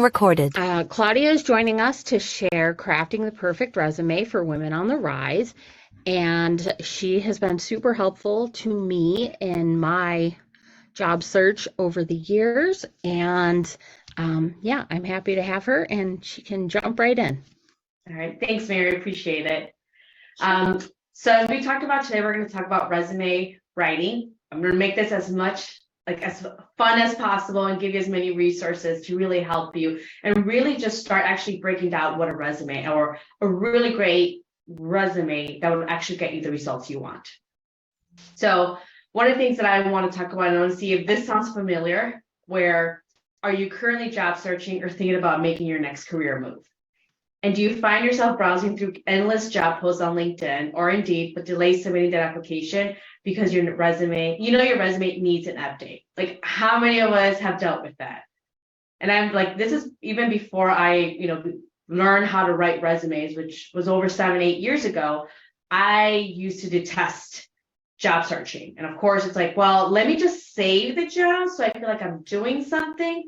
Recorded. Claudia is joining us to share crafting the perfect resume for women on the rise. And she has been super helpful to me in my job search over the years. And yeah, I'm happy to have her and she can jump right in. All right, thanks, Mary. Appreciate it. So as we talked about today, we're going to talk about resume writing. I'm going to make this as much as fun as possible and give you as many resources to really help you and really just start actually breaking down what a resume or a really great resume that would actually get you the results you want. So one of the things that I want to talk about, and I want to see if this sounds familiar, where are you currently job searching or thinking about making your next career move? And do you find yourself browsing through endless job posts on LinkedIn or Indeed, but delay submitting that application because your resume needs an update? Like, how many of us have dealt with that? And I'm like, this is even before I, learned how to write resumes, which was over 7-8 years ago. I used to detest job searching. And of course, it's like, well, let me just save the job so I feel like I'm doing something.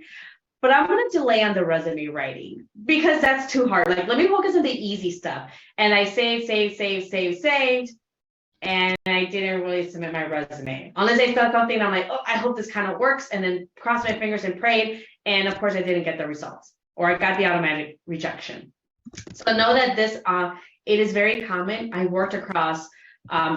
But I'm going to delay on the resume writing because that's too hard. Like, let me focus on the easy stuff. And I saved, and I didn't really submit my resume. Unless I felt something, I'm like, oh, I hope this kind of works. And then crossed my fingers and prayed. And of course, I didn't get the results, or I got the automatic rejection. So know that this, it is very common. I worked across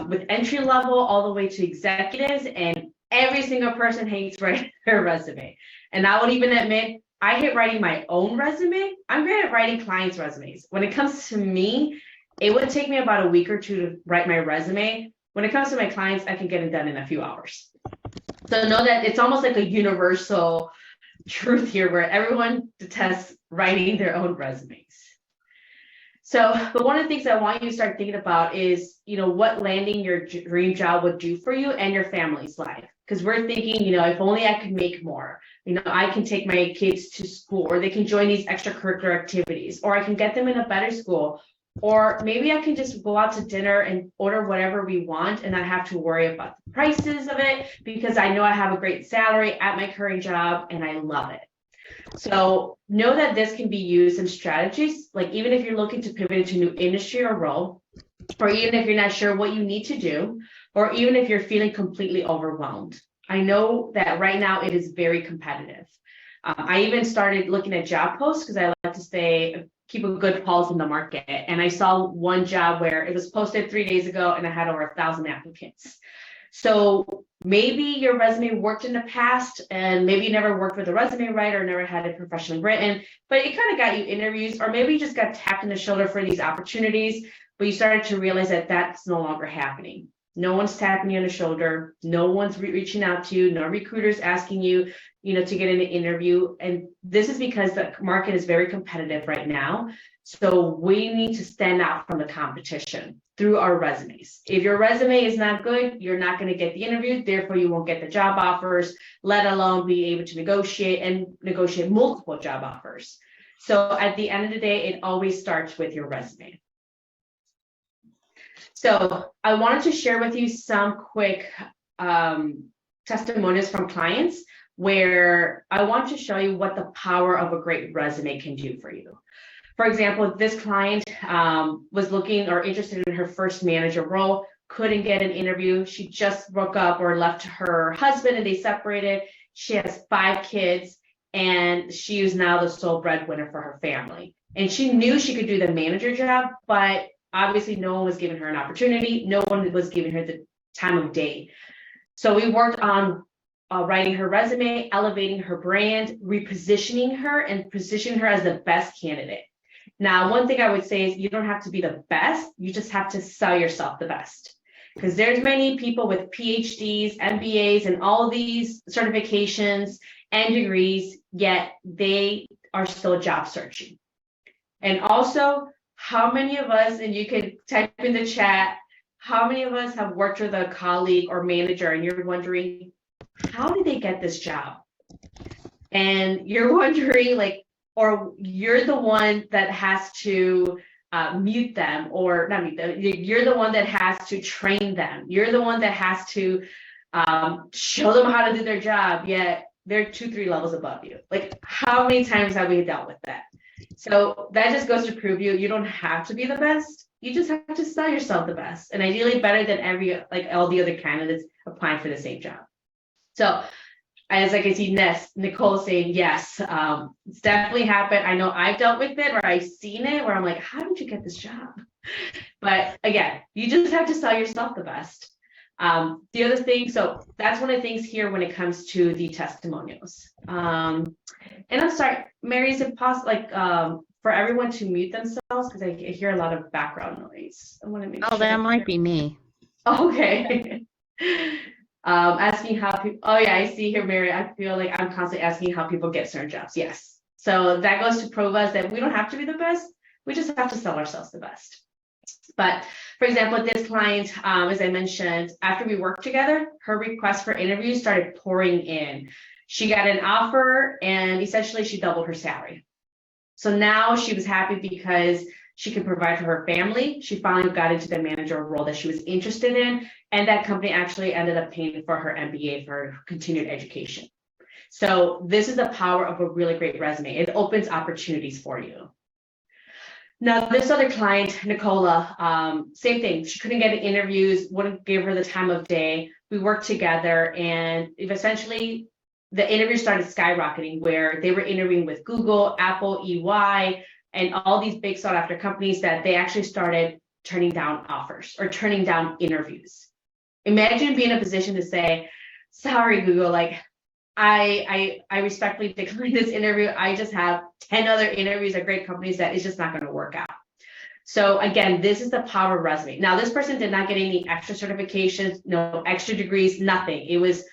with entry level all the way to executives, and every single person hates writing their resume. And I would even admit, I hate writing my own resume. I'm great at writing clients' resumes. When it comes to me, it would take me about a week or two to write my resume. When it comes to my clients, I can get it done in a few hours. So know that it's almost like a universal truth here where everyone detests writing their own resumes. So, but one of the things I want you to start thinking about is, what landing your dream job would do for you and your family's life. Because we're thinking, if only I could make more, I can take my kids to school, or they can join these extracurricular activities, or I can get them in a better school, or maybe I can just go out to dinner and order whatever we want and not have to worry about the prices of it because I know I have a great salary at my current job and I love it. So know that this can be used in strategies, like even if you're looking to pivot into a new industry or role, or even if you're not sure what you need to do, or even if you're feeling completely overwhelmed. I know that right now it is very competitive. I even started looking at job posts because I like to keep a good pulse in the market. And I saw one job where it was posted 3 days ago and I had over 1,000 applicants. So maybe your resume worked in the past and maybe you never worked with a resume writer, never had it professionally written, but it kind of got you interviews, or maybe you just got tapped in the shoulder for these opportunities, but you started to realize that that's no longer happening. No one's tapping you on the shoulder. No one's reaching out to you. No recruiters asking you, to get in an interview. And this is because the market is very competitive right now. So we need to stand out from the competition through our resumes. If your resume is not good, you're not going to get the interview. Therefore, you won't get the job offers, let alone be able to negotiate multiple job offers. So at the end of the day, it always starts with your resume. So I wanted to share with you some quick testimonials from clients where I want to show you what the power of a great resume can do for you. For example, this client was looking or interested in her first manager role, couldn't get an interview. She just broke up or left her husband and they separated. She has 5 kids and she is now the sole breadwinner for her family. And she knew she could do the manager job, but obviously no one was giving her an opportunity. No one was giving her the time of day. So we worked on writing her resume, elevating her brand, repositioning her, and positioning her as the best candidate. Now, one thing I would say is you don't have to be the best. You just have to sell yourself the best. Because there's many people with PhDs, MBAs, and all these certifications and degrees, yet they are still job searching. And also, how many of us, and you can type in the chat, how many of us have worked with a colleague or manager and you're wondering, how did they get this job? And you're wondering, or you're the one that has to mute them, or not mute them, you're the one that has to train them. You're the one that has to show them how to do their job, yet they're 2, 3 levels above you. Like, how many times have we dealt with that? So that just goes to prove you don't have to be the best. You just have to sell yourself the best, and ideally better than all the other candidates applying for the same job. So as I can see Nicole saying yes, it's definitely happened. I know I've dealt with it, or I've seen it, where I'm like, how did you get this job? But again, you just have to sell yourself the best. The other thing, so that's one of the things here when it comes to the testimonials. And I'm sorry, Mary, is it possible, like, for everyone to mute themselves, because I hear a lot of background noise. I want to make Oh, sure. that might be me. Okay. Asking how people, oh yeah, I see here, Mary, I feel like I'm constantly asking how people get certain jobs. Yes. So that goes to prove us that we don't have to be the best. We just have to sell ourselves the best. But for example, this client, as I mentioned, after we worked together, her requests for interviews started pouring in. She got an offer and essentially she doubled her salary. So now she was happy because she could provide for her family. She finally got into the manager role that she was interested in. And that company actually ended up paying for her MBA for her continued education. So this is the power of a really great resume. It opens opportunities for you. Now, this other client, Nicola, same thing. She couldn't get interviews, wouldn't give her the time of day. We worked together, and essentially the interviews started skyrocketing, where they were interviewing with Google, Apple, EY, and all these big sought after companies that they actually started turning down offers or turning down interviews. Imagine being in a position to say, sorry, Google, like, I respectfully decline this interview. I just have 10 other interviews at great companies that is just not going to work out. So again, this is the power of resume. Now, this person did not get any extra certifications, no extra degrees, nothing. It was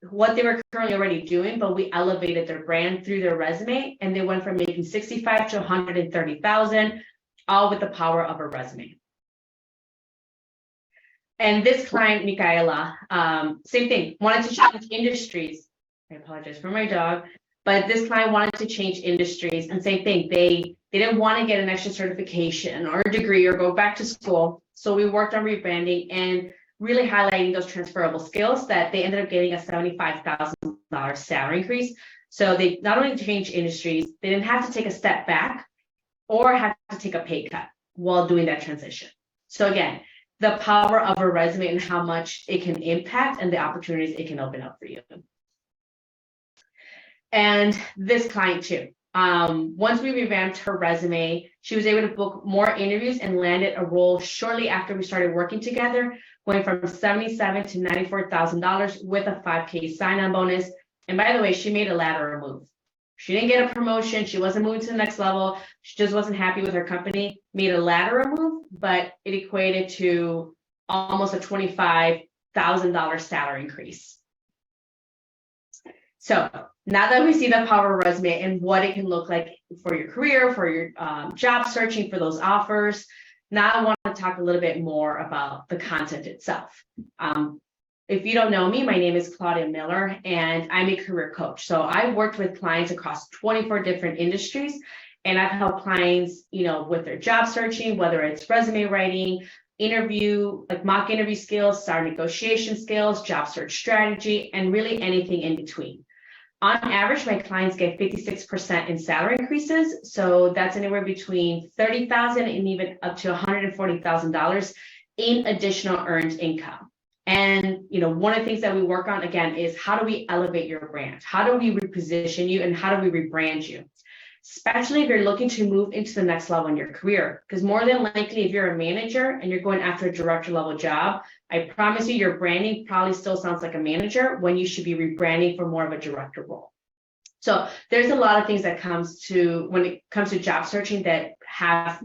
what they were currently already doing, but we elevated their brand through their resume, and they went from making 65 to 130,000, all with the power of a resume. And this client, Michaela, same thing, wanted to change industries. I apologize for my dog, but this client wanted to change industries, and same thing, they didn't want to get an extra certification or a degree or go back to school. So we worked on rebranding and really highlighting those transferable skills that they ended up getting a $75,000 salary increase. So they not only changed industries, they didn't have to take a step back or have to take a pay cut while doing that transition. So again, the power of a resume and how much it can impact and the opportunities it can open up for you. And this client too, once we revamped her resume, she was able to book more interviews and landed a role shortly after we started working together, going from $77,000 to $94,000 with a $5K sign-on bonus. And by the way, she made a lateral move. She didn't get a promotion. She wasn't moving to the next level. She just wasn't happy with her company, made a lateral move, but it equated to almost a $25,000 salary increase. So now that we see the power of resume and what it can look like for your career, for your job searching, for those offers, now I want to talk a little bit more about the content itself. If you don't know me, my name is Claudia Miller, and I'm a career coach. So I've worked with clients across 24 different industries, and I've helped clients, with their job searching, whether it's resume writing, interview, like mock interview skills, SAR negotiation skills, job search strategy, and really anything in between. On average, my clients get 56% in salary increases. So that's anywhere between $30,000 and even up to $140,000 in additional earned income. And, one of the things that we work on, again, is how do we elevate your brand? How do we reposition you, and how do we rebrand you? Especially if you're looking to move into the next level in your career. Because more than likely, if you're a manager and you're going after a director level job, I promise you your branding probably still sounds like a manager when you should be rebranding for more of a director role. So there's a lot of things that when it comes to job searching that have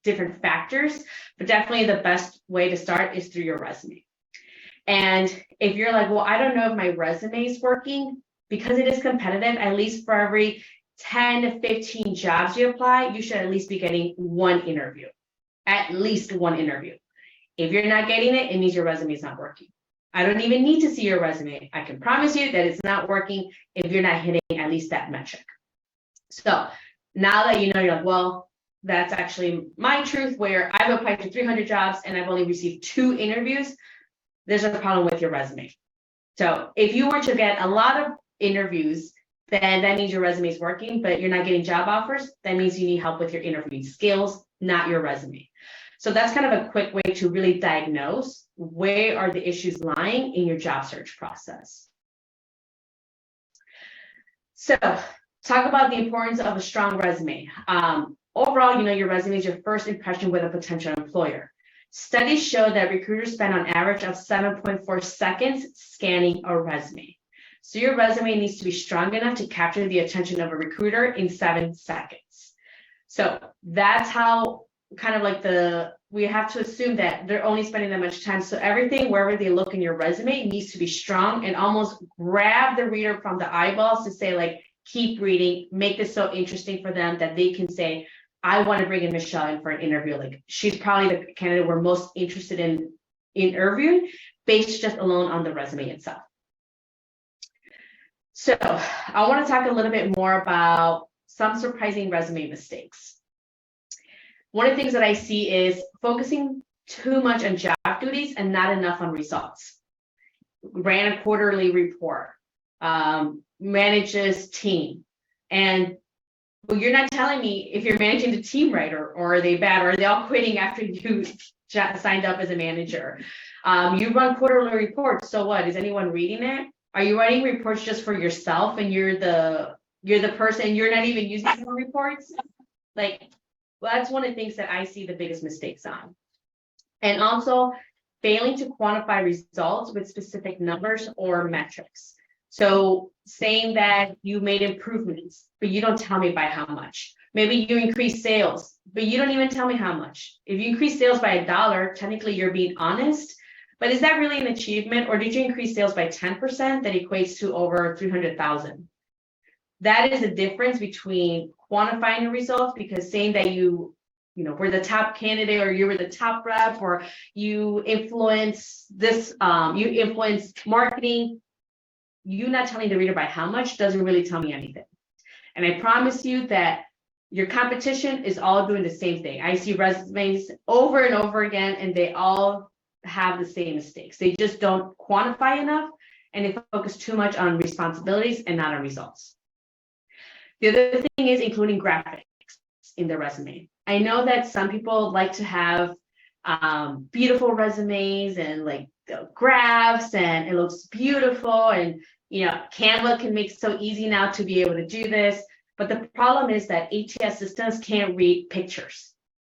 different factors, but definitely the best way to start is through your resume. And if you're like, well, I don't know if my resume is working, because it is competitive, at least for every 10 to 15 jobs you apply, you should at least be getting one interview, at least one interview. If you're not getting it, it means your resume is not working. I don't even need to see your resume. I can promise you that it's not working if you're not hitting at least that metric. So now that you're like, well, that's actually my truth, where I've applied to 300 jobs and I've only received 2 interviews, there's a problem with your resume. So if you were to get a lot of interviews, then that means your resume is working, but you're not getting job offers. That means you need help with your interviewing skills, not your resume. So that's kind of a quick way to really diagnose where are the issues lying in your job search process. So talk about the importance of a strong resume. Overall, your resume is your first impression with a potential employer. Studies show that recruiters spend on average of 7.4 seconds scanning a resume. So your resume needs to be strong enough to capture the attention of a recruiter in 7 seconds. So that's how kind of like we have to assume that they're only spending that much time. So everything, wherever they look in your resume, needs to be strong and almost grab the reader from the eyeballs to say, like, keep reading, make this so interesting for them that they can say, I want to bring in Michelle in for an interview. Like, she's probably the candidate we're most interested in interviewing based just alone on the resume itself. So I want to talk a little bit more about some surprising resume mistakes. One of the things that I see is focusing too much on job duties and not enough on results. Ran a quarterly report, manages team. And well, you're not telling me if you're managing the team right, or are they bad, or are they all quitting after you signed up as a manager? You run quarterly reports, so what? Is anyone reading it? Are you writing reports just for yourself and you're the person, you're not even using the reports? Like, well, that's one of the things that I see the biggest mistakes on. And also failing to quantify results with specific numbers or metrics. So saying that you made improvements, but you don't tell me by how much. Maybe you increase sales, but you don't even tell me how much. If you increase sales by $1, technically you're being honest, but is that really an achievement? Or did you increase sales by 10% that equates to over 300,000? That is a difference between quantifying the results, because saying that you were the top candidate, or you were the top rep, or you influence this, you influence marketing, you not telling the reader by how much doesn't really tell me anything. And I promise you that your competition is all doing the same thing. I see resumes over and over again, and they all have the same mistakes. They just don't quantify enough, and they focus too much on responsibilities and not on results. The other thing is including graphics in the resume. I know that some people like to have beautiful resumes and like graphs, and it looks beautiful, and Canva can make it so easy now to be able to do this. But the problem is that ATS systems can't read pictures.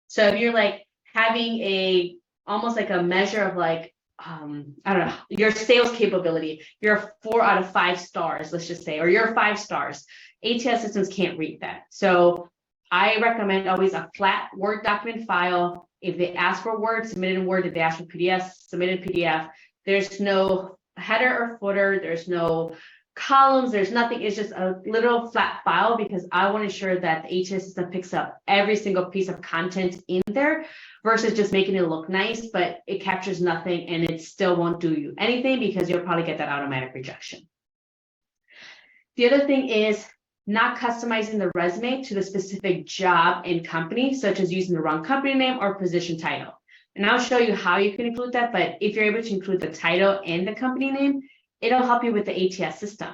So if you're like having almost like a measure of like, I don't know, your sales capability, you're 4 out of 5 stars, let's just say, or you're 5 stars. ATS systems can't read that. So I recommend always a flat Word document file. If they ask for Word, submit it in Word. If they ask for PDF, submit it in PDF. There's no header or footer. There's no columns. There's nothing. It's just a little flat file, because I want to ensure that the ATS system picks up every single piece of content in there, versus just making it look nice, but it captures nothing and it still won't do you anything, because you'll probably get that automatic rejection. The other thing is not customizing the resume to the specific job and company, such as using the wrong company name or position title. And I'll show you how you can include that, but if you're able to include the title and the company name, it'll help you with the ATS system,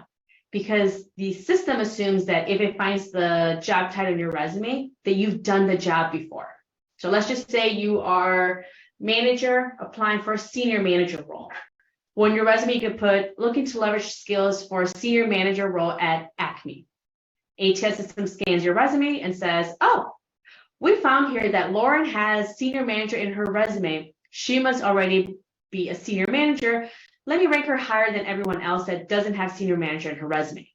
because the system assumes that if it finds the job title in your resume, that you've done the job before. So let's just say you are manager applying for a senior manager role. Well, in your resume, you could put, looking to leverage skills for a senior manager role at Acme. ATS system scans your resume and says, oh, we found here that Lauren has senior manager in her resume. She must already be a senior manager. Let me rank her higher than everyone else that doesn't have senior manager in her resume.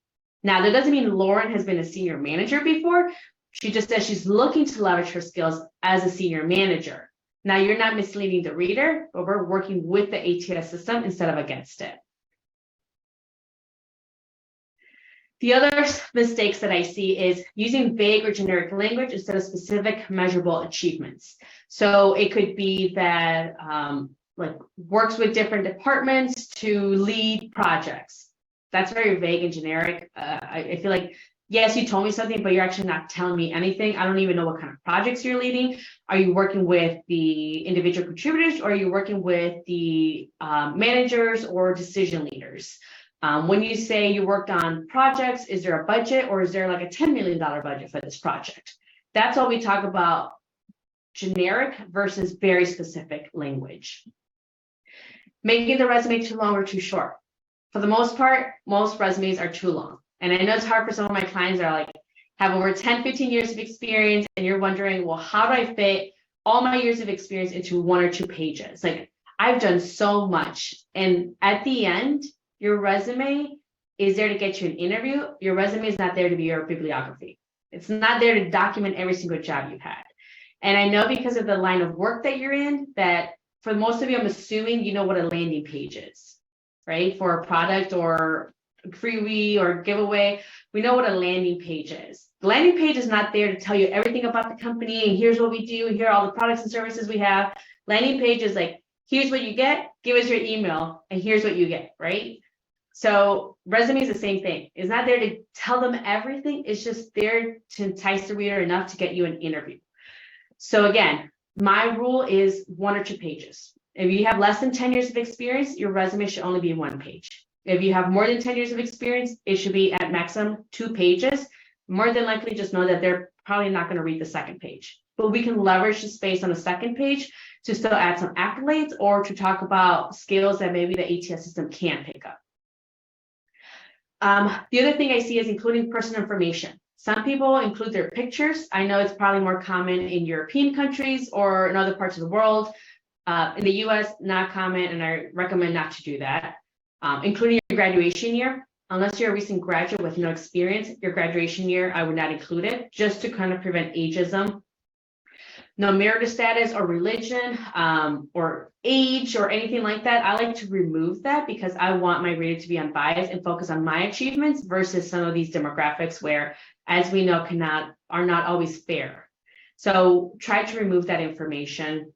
Now, that doesn't mean Lauren has been a senior manager before. She just says she's looking to leverage her skills as a senior manager. Now, you're not misleading the reader, but we're working with the ATS system instead of against it. The other mistakes that I see is using vague or generic language instead of specific measurable achievements. So it could be that like works with different departments to lead projects. That's very vague and generic. I feel like, yes, you told me something, but you're actually not telling me anything. I don't even know what kind of projects you're leading. Are you working with the individual contributors, or are you working with the managers or decision leaders? When you say you worked on projects, is there a budget or is there like a $10 million budget for this project? That's what we talk about, generic versus very specific language. Making the resume too long or too short. For the most part, most resumes are too long. And I know it's hard for some of my clients that are like, have over 10, 15 years of experience, and you're wondering, well, how do I fit all my years of experience into 1 or 2 pages? Like, I've done so much. And at the end, your resume is there to get you an interview. Your resume is not there to be your bibliography. It's not there to document every single job you've had. And I know because of the line of work that you're in, that for most of you, I'm assuming you know what a landing page is, right? For a product or freebie or giveaway, we know what a landing page is. The landing page is not there to tell you everything about the company and here's what we do, here are all the products and services we have. Landing page is like, here's what you get, give us your email, and here's what you get, right? So resume is the same thing. It's not there to tell them everything. It's just there to entice the reader enough to get you an interview. So again, my rule is 1 or 2 pages. If you have less than 10 years of experience, your resume should only be 1 page. If you have more than 10 years of experience, it should be at maximum 2 pages. More than likely, just know that they're probably not going to read the second page. But we can leverage the space on the second page to still add some accolades or to talk about skills that maybe the ATS system can't pick up. The other thing I see is including personal information. Some people include their pictures. I know it's probably more common in European countries or in other parts of the world. In the US, not common, and I recommend not to do that. Including your graduation year. Unless you're a recent graduate with no experience, your graduation year, I would not include it, just to kind of prevent ageism. No marital status or religion or age or anything like that. I like to remove that because I want my reader to be unbiased and focus on my achievements versus some of these demographics where, as we know, are not always fair. So try to remove that information.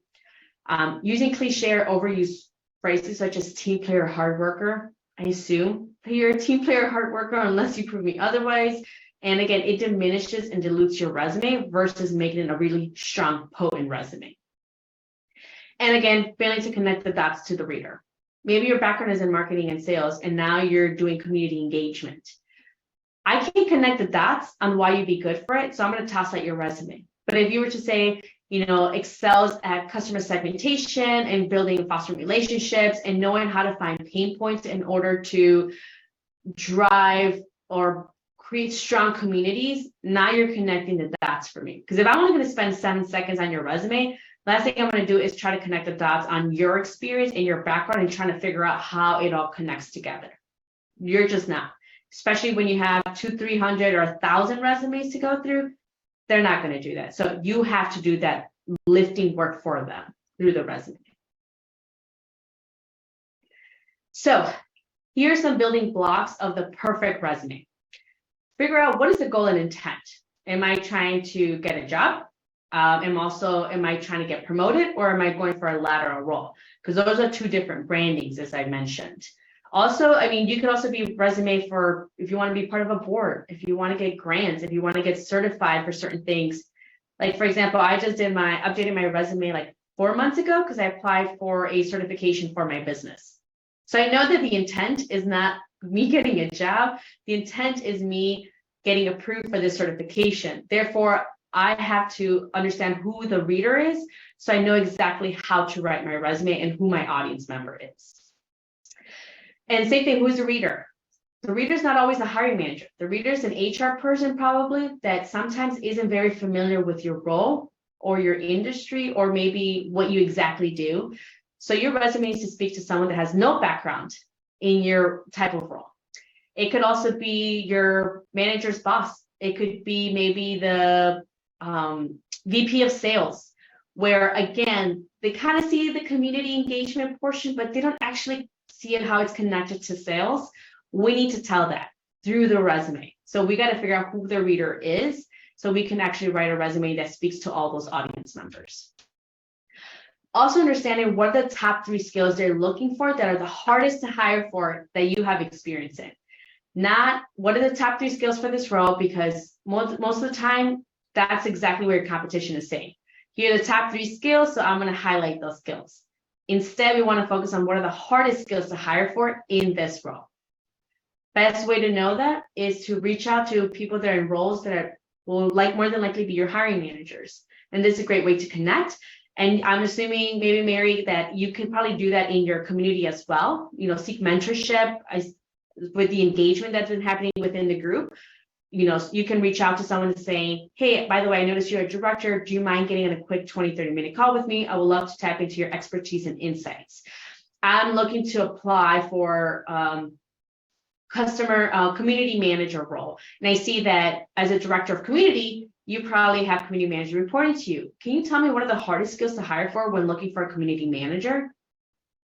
Using cliche or overused phrases such as team player, hard worker. I assume that you're a team player, hard worker unless you prove me otherwise. And again, it diminishes and dilutes your resume versus making it a really strong, potent resume. And again, failing to connect the dots to the reader. Maybe your background is in marketing and sales, and now you're doing community engagement. I can't connect the dots on why you'd be good for it, so I'm going to toss out your resume. But if you were to say, excels at customer segmentation and building and fostering relationships and knowing how to find pain points in order to drive or create strong communities, now you're connecting the dots for me. Because if I'm only going to spend 7 seconds on your resume, last thing I'm going to do is try to connect the dots on your experience and your background and trying to figure out how it all connects together. You're just not. Especially when you have 200, 300, or 1,000 resumes to go through, they're not going to do that. So you have to do that lifting work for them through the resume. So here are some building blocks of the perfect resume. Figure out what is the goal and intent. Am I trying to get a job? Am I trying to get promoted, or am I going for a lateral role? Because those are 2 different brandings, as I mentioned. Also, you could also be resume for if you want to be part of a board, if you want to get grants, if you want to get certified for certain things. Like, for example, I just updated my resume like 4 months ago because I applied for a certification for my business. So I know that the intent is not me getting a job. The intent is me getting approved for this certification. Therefore, I have to understand who the reader is so I know exactly how to write my resume and who my audience member is. And same thing, who's the reader? The reader is not always the hiring manager. The reader is an HR person probably that sometimes isn't very familiar with your role or your industry or maybe what you exactly do. So your resume is to speak to someone that has no background in your type of role. It could also be your manager's boss. It could be maybe the VP of sales, where again, they kind of see the community engagement portion, but they don't actually see it how it's connected to sales. We need to tell that through the resume. So we got to figure out who the reader is so we can actually write a resume that speaks to all those audience members. Also understanding what are the top 3 skills they're looking for that are the hardest to hire for that you have experience in. Not what are the top 3 skills for this role, because most of the time, that's exactly where your competition is saying. Here are the top 3 skills, so I'm going to highlight those skills. Instead, we want to focus on what are the hardest skills to hire for in this role. Best way to know that is to reach out to people that are in roles that will more than likely be your hiring managers. And this is a great way to connect. And I'm assuming, maybe Mary, that you can probably do that in your community as well. Seek mentorship with the engagement that's been happening within the group. You can reach out to someone saying, hey, by the way, I noticed you're a director. Do you mind getting on a quick 20-30-minute call with me? I would love to tap into your expertise and insights. I'm looking to apply for customer community manager role. And I see that as a director of community, you probably have community manager reporting to you. Can you tell me what are the hardest skills to hire for when looking for a community manager?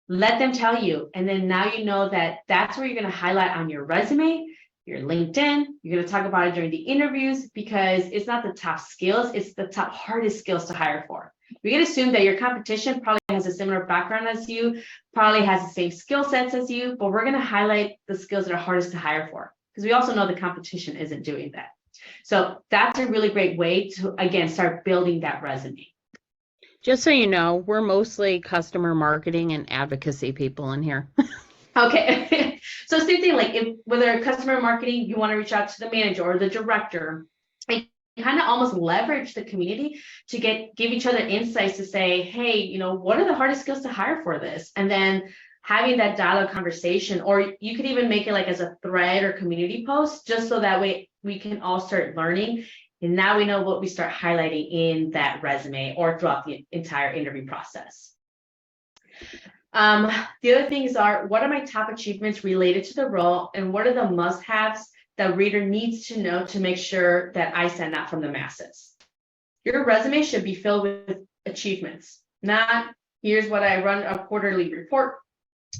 Let them tell you. And then now you know that that's where you're going to highlight on your resume, your LinkedIn. You're going to talk about it during the interviews, because it's not the top skills, it's the top hardest skills to hire for. We can assume that your competition probably has a similar background as you, probably has the same skill sets as you, but we're going to highlight the skills that are hardest to hire for, because we also know the competition isn't doing that. So that's a really great way to, again, start building that resume. Just so you know, we're mostly customer marketing and advocacy people in here. Okay. So same thing, like if whether customer marketing, you want to reach out to the manager or the director, and kind of almost leverage the community to give each other insights to say, hey, what are the hardest skills to hire for this? And then having that dialogue conversation, or you could even make it like as a thread or community post, just so that way we can all start learning. And now we know what we start highlighting in that resume or throughout the entire interview process. The other things are, what are my top achievements related to the role, and what are the must-haves that reader needs to know to make sure that I stand out from the masses? Your resume should be filled with achievements, not here's what I run a quarterly report,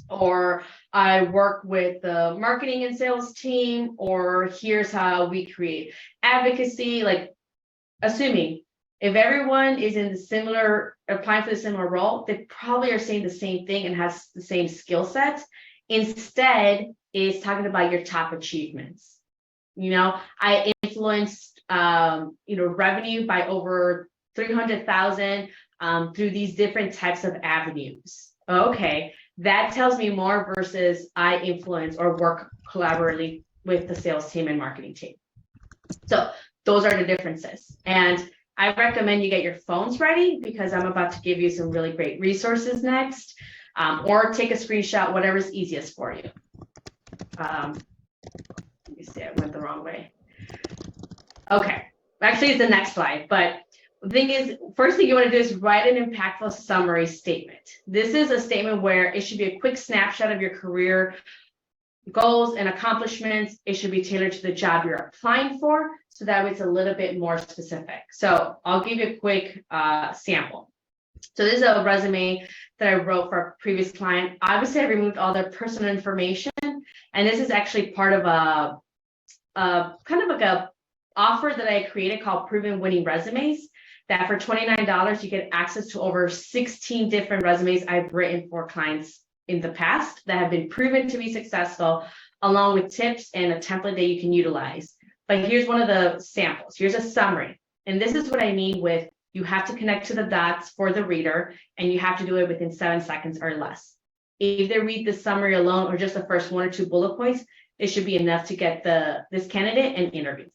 or I work with the marketing and sales team, or here's how we create advocacy. Like, assuming if everyone is in the similar, applying for the similar role, they probably are saying the same thing and has the same skill sets. Instead, is talking about your top achievements. I influenced, revenue by over 300,000 through these different types of avenues. Okay, that tells me more versus I influence or work collaboratively with the sales team and marketing team. So those are the differences. And I recommend you get your phones ready, because I'm about to give you some really great resources next, or take a screenshot, whatever's easiest for you. Let me see, I went the wrong way. Okay, actually it's the next slide, but the thing is, first thing you want to do is write an impactful summary statement. This is a statement where it should be a quick snapshot of your career goals and accomplishments. It should be tailored to the job you're applying for, so that way it's a little bit more specific. So I'll give you a quick sample. So this is a resume that I wrote for a previous client. Obviously, I removed all their personal information, and this is actually part of a kind of like a offer that I created called Proven Winning Resumes, that for $29, you get access to over 16 different resumes I've written for clients in the past that have been proven to be successful, along with tips and a template that you can utilize. But here's one of the samples. Here's a summary. And this is what I mean with, you have to connect to the dots for the reader, and you have to do it within 7 seconds or less. If they read the summary alone or just the first 1 or 2 bullet points, it should be enough to get this candidate an interview.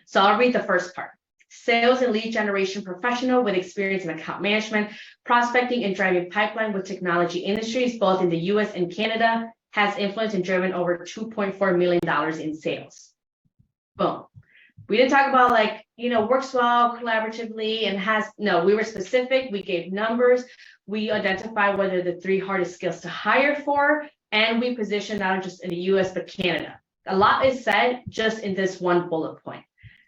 So I'll read the first part. Sales and lead generation professional with experience in account management, prospecting, and driving pipeline with technology industries, both in the US and Canada, has influenced and driven over $2.4 million in sales. Boom. We didn't talk about works well collaboratively and we were specific. We gave numbers. We identified what are the 3 hardest skills to hire for, and we positioned not just in the US, but Canada. A lot is said just in this one bullet point.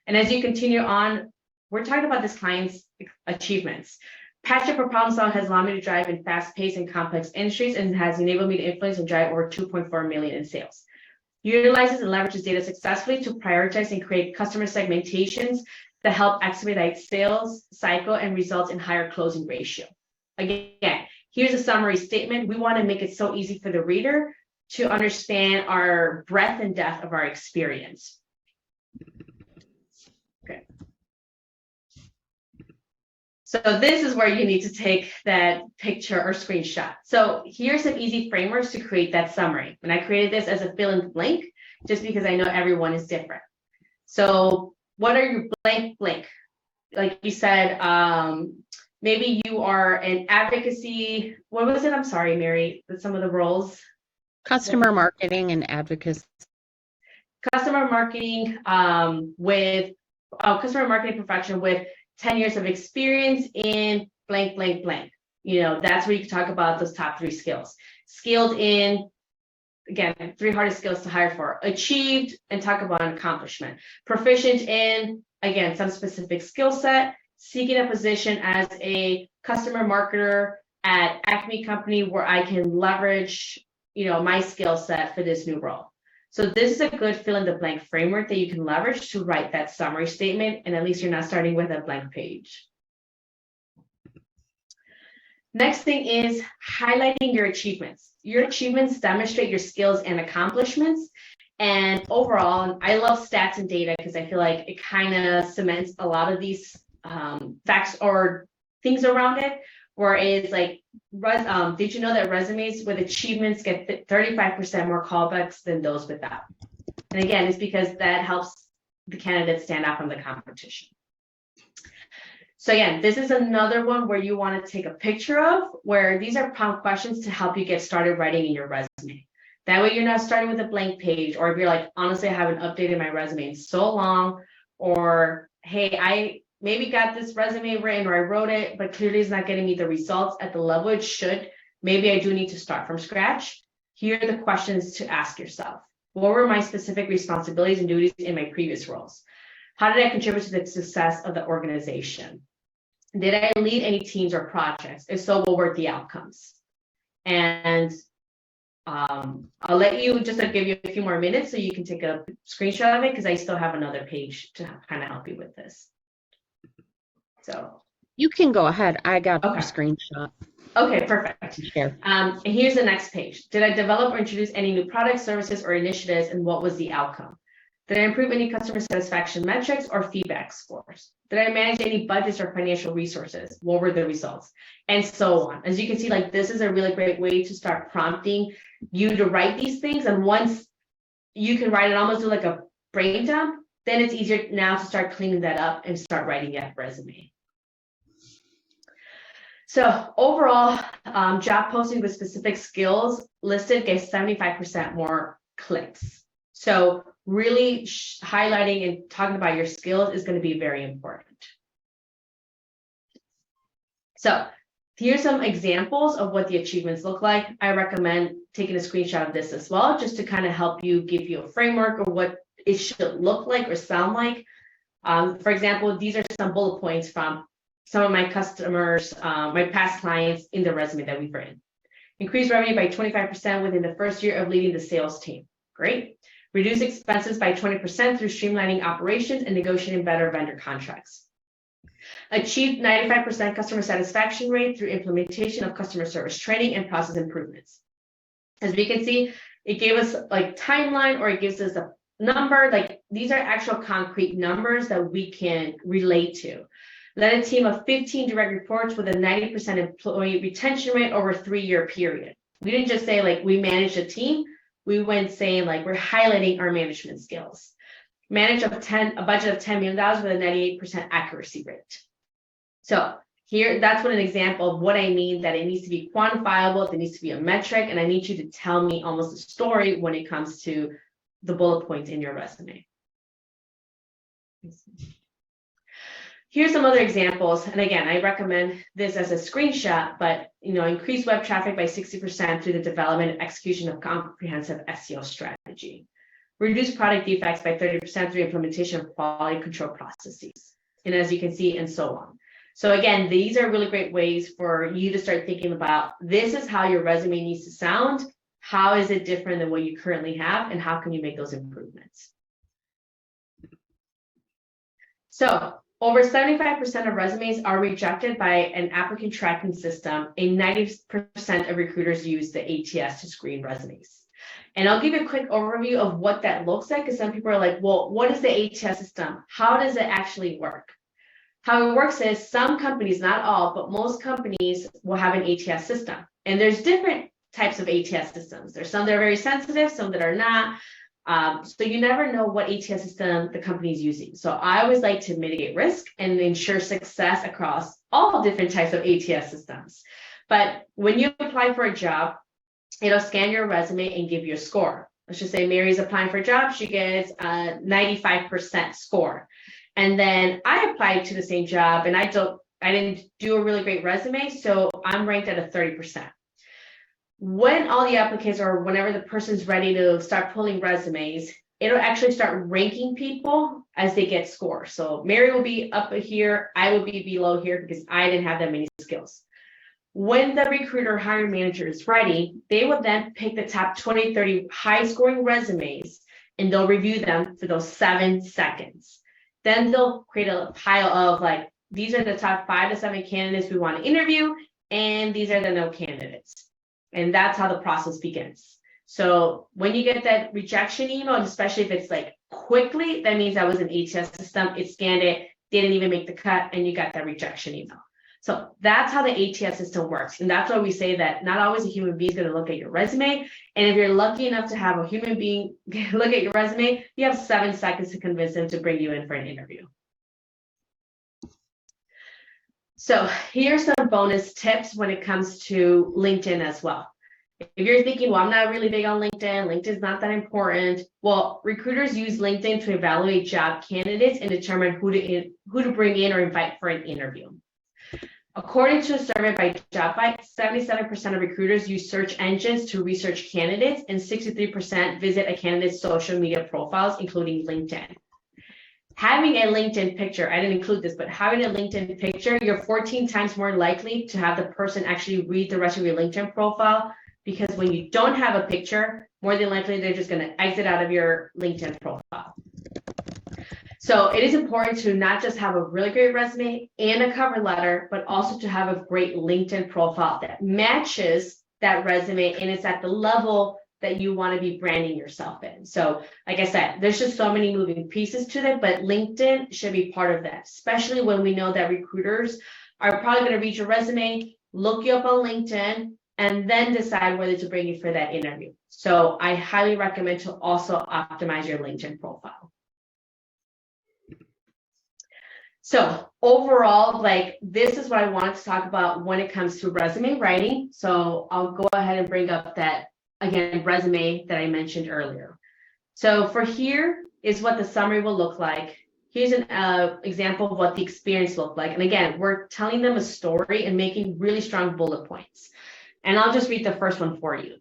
And as you continue on, we're talking about this client's achievements. Passion for problem solving has allowed me to drive in fast-paced and complex industries, and has enabled me to influence and drive over 2.4 million in sales. Utilizes and leverages data successfully to prioritize and create customer segmentations that help expedite sales cycle and results in higher closing ratio. Again, here's a summary statement. We want to make it so easy for the reader to understand our breadth and depth of our experience. Okay. So this is where you need to take that picture or screenshot. So here's some easy frameworks to create that summary. And I created this as a fill in the blank, just because I know everyone is different. So what are your blank blank? Like you said, maybe you are an advocacy. What was it? I'm sorry, Mary, with some of the roles. Customer marketing and advocacy. Customer marketing with customer marketing professional with 10 years of experience in blank, blank, blank. You know, that's where you can talk about those top 3 skills. Skilled in, again, 3 hardest skills to hire for. Achieved, and talk about an accomplishment. Proficient in, again, some specific skill set. Seeking a position as a customer marketer at Acme company where I can leverage, you know, my skill set for this new role. So this is a good fill in the blank framework that you can leverage to write that summary statement, and at least you're not starting with a blank page. Next thing is highlighting your achievements. Your achievements demonstrate your skills and accomplishments. And overall, I love stats and data because I feel like it kind of cements a lot of these facts or things around it. Where it's like, did you know that resumes with achievements get 35% more callbacks than those without? And again, it's because that helps the candidates stand out from the competition. So again, this is another one where you want to take a picture of, where these are prompt questions to help you get started writing in your resume. That way you're not starting with a blank page, or if you're like, honestly, I haven't updated my resume in so long, or hey, I maybe got this resume written or I wrote it, but clearly it's not getting me the results at the level it should. Maybe I do need to start from scratch. Here are the questions to ask yourself. What were my specific responsibilities and duties in my previous roles? How did I contribute to the success of the organization? Did I lead any teams or projects? If so, what were the outcomes? And I'll let you just give you a few more minutes so you can take a screenshot of it, because I still have another page to kind of help you with this. So you can go ahead. I got okay. a screenshot. Okay, perfect. Sure. And here's the next page. Did I develop or introduce any new products, services, or initiatives, and what was the outcome? Did I improve any customer satisfaction metrics or feedback scores? Did I manage any budgets or financial resources? What were the results? And so on. As you can see, like, this is a really great way to start prompting you to write these things. And once you can write it, almost do like a brain dump, then it's easier now to start cleaning that up and start writing that resume. So overall, job posting with specific skills listed gets 75% more clicks. So really highlighting and talking about your skills is going to be very important. So here's some examples of what the achievements look like. I recommend taking a screenshot of this as well, just to kind of help you, give you a framework of what it should look like or sound like. For example, these are some bullet points from some of my customers, my past clients, in the resume that we've written. Increase revenue by 25% within the first year of leading the sales team. Great. Reduce expenses by 20% through streamlining operations and negotiating better vendor contracts. Achieved 95% customer satisfaction rate through implementation of customer service training and process improvements. As we can see, it gave us like timeline, or it gives us a number. Like, these are actual concrete numbers that we can relate to. Led a team of 15 direct reports with a 90% employee retention rate over a 3-year period. We didn't just say like we managed a team. We went saying like we're highlighting our management skills. Manage a budget of $10 million with a 98% accuracy rate. So here, that's what an example of what I mean, that it needs to be quantifiable, there needs to be a metric, and I need you to tell me almost a story when it comes to the bullet points in your resume. Here's some other examples. And again, I recommend this as a screenshot, but increase web traffic by 60% through the development and execution of comprehensive SEO strategy. Reduce product defects by 30% through implementation of quality control processes. And as you can see, and so on. So again, these are really great ways for you to start thinking about, this is how your resume needs to sound. How is it different than what you currently have? And how can you make those improvements? So over 75% of resumes are rejected by an applicant tracking system, and 90% of recruiters use the ATS to screen resumes. And I'll give you a quick overview of what that looks like, because some people are like, well, what is the ATS system? How does it actually work? How it works is some companies, not all, but most companies will have an ATS system. And there's different types of ATS systems. There's some that are very sensitive, some that are not. So you never know what ATS system the company is using. So I always like to mitigate risk and ensure success across all different types of ATS systems. But when you apply for a job, it'll scan your resume and give you a score. Let's just say Mary's applying for a job, she gets a 95% score. And then I applied to the same job and I didn't do a really great resume, so I'm ranked at a 30%. When all the applicants, or whenever the person's ready to start pulling resumes, it'll actually start ranking people as they get scores. So Mary will be up here, I will be below here because I didn't have that many skills. When the recruiter hiring manager is ready, they will then pick the top 20, 30 high scoring resumes and they'll review them for those 7 seconds. Then they'll create a pile of like, these are the top 5 to 7 candidates we want to interview, and these are the no candidates. And that's how the process begins. So when you get that rejection email, especially if it's like quickly, that means that was an ATS system, it scanned it, didn't even make the cut, and you got that rejection email. So that's how the ATS system works. And that's why we say that not always a human being is going to look at your resume. And if you're lucky enough to have a human being look at your resume, you have 7 seconds to convince them to bring you in for an interview. So here's some bonus tips when it comes to LinkedIn as well. If you're thinking, well, I'm not really big on LinkedIn, LinkedIn's not that important. Well, recruiters use LinkedIn to evaluate job candidates and determine who to bring in or invite for an interview. According to a survey by JobFight, 77% of recruiters use search engines to research candidates, and 63% visit a candidate's social media profiles, including LinkedIn. Having a LinkedIn picture, I didn't include this, but having a LinkedIn picture, you're 14 times more likely to have the person actually read the rest of your LinkedIn profile, because when you don't have a picture, more than likely they're just going to exit out of your LinkedIn profile. So it is important to not just have a really great resume and a cover letter, but also to have a great LinkedIn profile that matches that resume and it's at the level that you want to be branding yourself in. So like I said, there's just so many moving pieces to it, but LinkedIn should be part of that, especially when we know that recruiters are probably going to read your resume, look you up on LinkedIn, and then decide whether to bring you for that interview. So I highly recommend to also optimize your LinkedIn profile. So overall, like this is what I wanted to talk about when it comes to resume writing. So I'll go ahead and bring up that, again, resume that I mentioned earlier. So for here is what the summary will look like. Here's an example of what the experience looked like. And again, we're telling them a story and making really strong bullet points. And I'll just read the first one for you.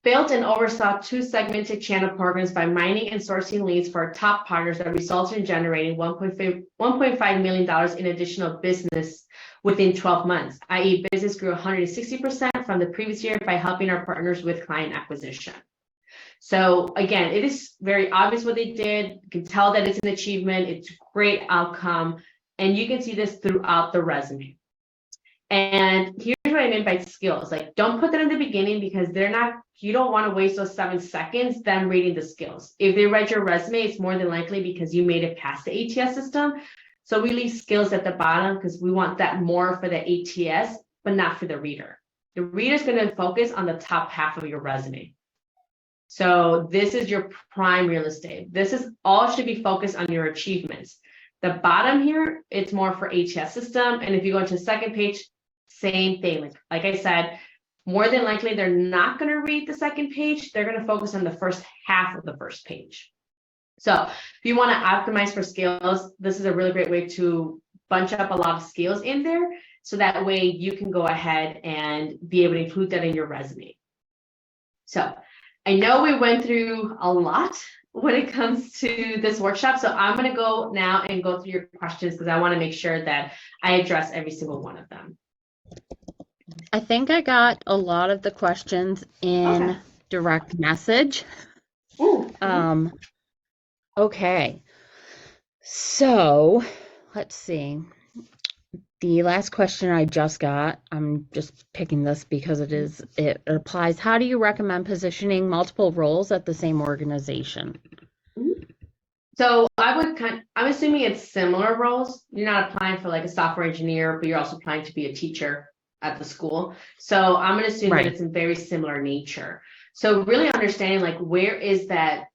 Built and oversaw 2 segmented channel programs by mining and sourcing leads for our top partners that resulted in generating $1.5 million in additional business within 12 months, i.e. business grew 160% from the previous year by helping our partners with client acquisition. So again, it is very obvious what they did. You can tell that it's an achievement. It's a great outcome. And you can see this throughout the resume. And here's what I mean by skills. Like, don't put that in the beginning because you don't want to waste those 7 seconds them reading the skills. If they read your resume, it's more than likely because you made it past the ATS system. So we leave skills at the bottom because we want that more for the ATS, but not for the reader. The reader's going to focus on the top half of your resume. So this is your prime real estate. This is all should be focused on your achievements. The bottom here, it's more for ATS system. And if you go to the second page, same thing. Like I said, more than likely, they're not going to read the second page. They're going to focus on the first half of the first page. So if you want to optimize for skills, this is a really great way to bunch up a lot of skills in there. So that way you can go ahead and be able to include that in your resume. So I know we went through a lot when it comes to this workshop. So I'm going to go now and go through your questions because I want to make sure that I address every single one of them. I think I got a lot of the questions in direct message. Ooh. Okay. So let's see. The last question I just got, I'm just picking this because it applies. How do you recommend positioning multiple roles at the same organization? So I'm assuming it's similar roles. You're not applying for like a software engineer, but you're also applying to be a teacher at the school. So I'm gonna assume that Right. it's in very similar nature. So really understanding like where is that